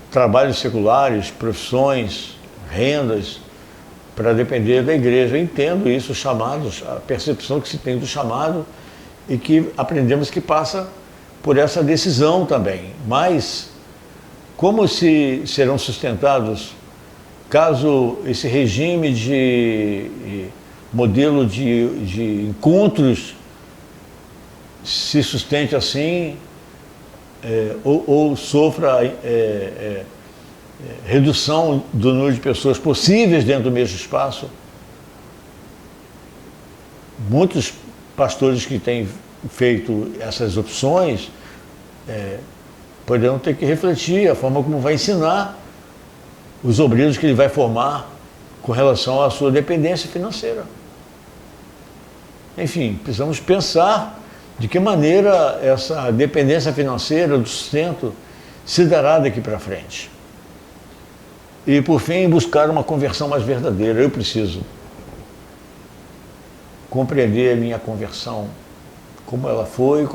trabalhos seculares, profissões, rendas, para depender da igreja. Eu entendo isso, os chamados, a percepção que se tem do chamado e que aprendemos que passa por essa decisão também. Mas como serão sustentados caso esse regime de modelo de encontros se sustente assim ou sofra redução do número de pessoas possíveis dentro do mesmo espaço? Muitos pastores que têm feito essas opções poderão ter que refletir a forma como vai ensinar os obreiros que ele vai formar com relação à sua dependência financeira. Enfim, precisamos pensar de que maneira essa dependência financeira do sustento se dará daqui para frente. E, por fim, buscar uma conversão mais verdadeira. Eu preciso compreender a minha conversão, como ela foi,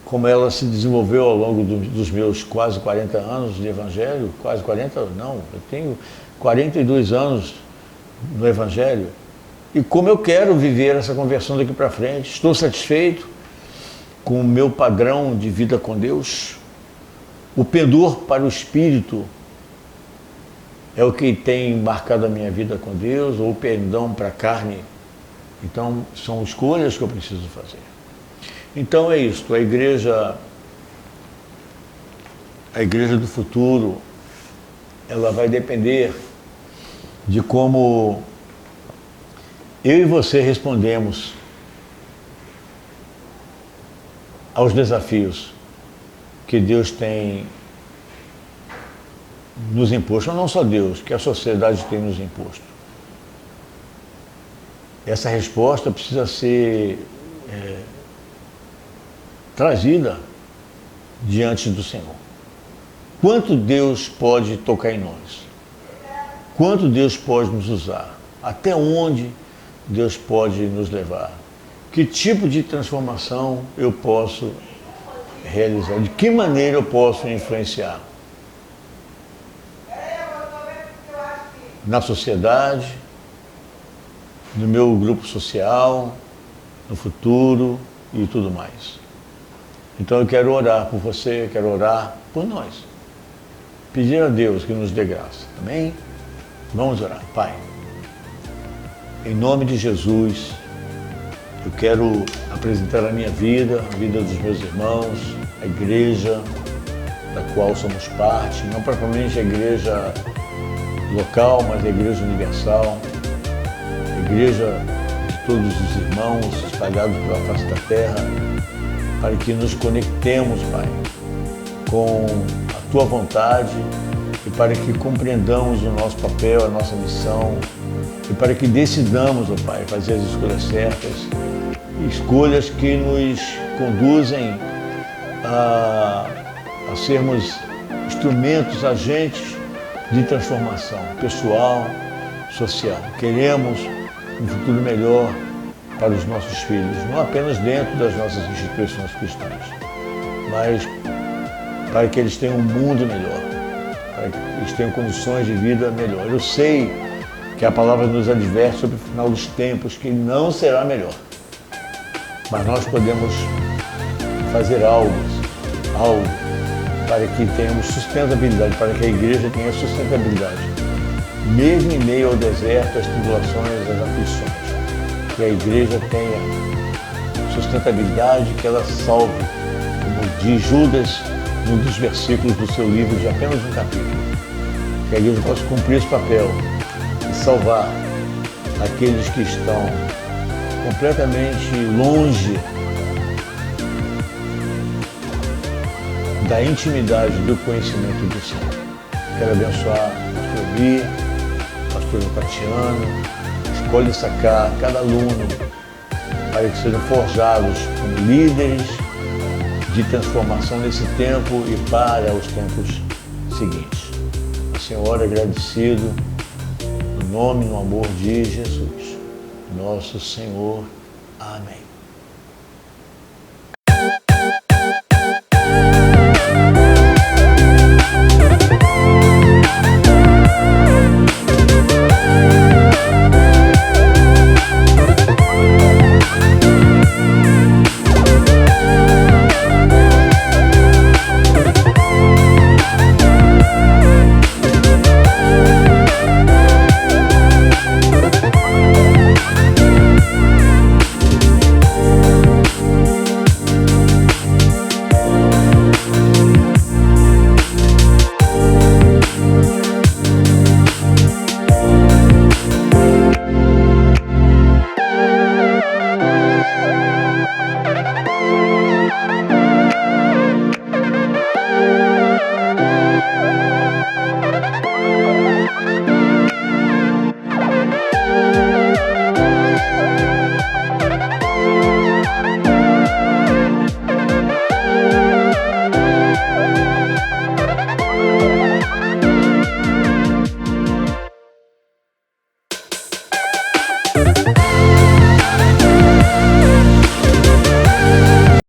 como ela se desenvolveu ao longo dos meus quase 40 anos de Evangelho. Quase 40, não, eu tenho 42 anos no Evangelho. E como eu quero viver essa conversão daqui para frente. Estou satisfeito com o meu padrão de vida com Deus. O pendor para o Espírito é o que tem marcado a minha vida com Deus, ou o pendão para a carne. Então, são escolhas que eu preciso fazer. Então é isso, a igreja do futuro, ela vai depender de como eu e você respondemos aos desafios que Deus tem nos imposto, não só Deus, que a sociedade tem nos imposto. Essa resposta precisa ser trazida diante do Senhor. Quanto Deus pode tocar em nós? Quanto Deus pode nos usar? Até onde Deus pode nos levar? Que tipo de transformação eu posso realizar? De que maneira eu posso influenciar? Na sociedade, no meu grupo social, no futuro e tudo mais. Então eu quero orar por você, eu quero orar por nós. Pedir a Deus que nos dê graça. Amém? Vamos orar. Pai, em nome de Jesus, eu quero apresentar a minha vida, a vida dos meus irmãos, a igreja da qual somos parte, não propriamente a igreja local, mas a igreja universal, a igreja de todos os irmãos espalhados pela face da terra, para que nos conectemos, Pai, com a Tua vontade e para que compreendamos o nosso papel, a nossa missão, e para que decidamos, ó Pai, fazer as escolhas certas, escolhas que nos conduzem a sermos instrumentos, agentes de transformação pessoal, social. Queremos um futuro melhor para os nossos filhos, não apenas dentro das nossas instituições cristãs, mas para que eles tenham um mundo melhor, para que eles tenham condições de vida melhor. Eu sei que a palavra nos adverte sobre o final dos tempos, que não será melhor, mas nós podemos fazer algo para que tenhamos sustentabilidade, para que a igreja tenha sustentabilidade, mesmo em meio ao deserto, às tribulações, às aflições. Que a igreja tenha sustentabilidade, que ela salve, como diz Judas, num dos versículos do seu livro, de apenas um capítulo. Que a igreja possa cumprir esse papel e salvar aqueles que estão completamente longe da intimidade do conhecimento do Senhor. Quero abençoar o pastor Bia, o pastor Tatiana. Escolhe sacar cada aluno para que sejam forjados como líderes de transformação nesse tempo e para os tempos seguintes. Senhor, agradecido no nome e no amor de Jesus, nosso Senhor. Amém.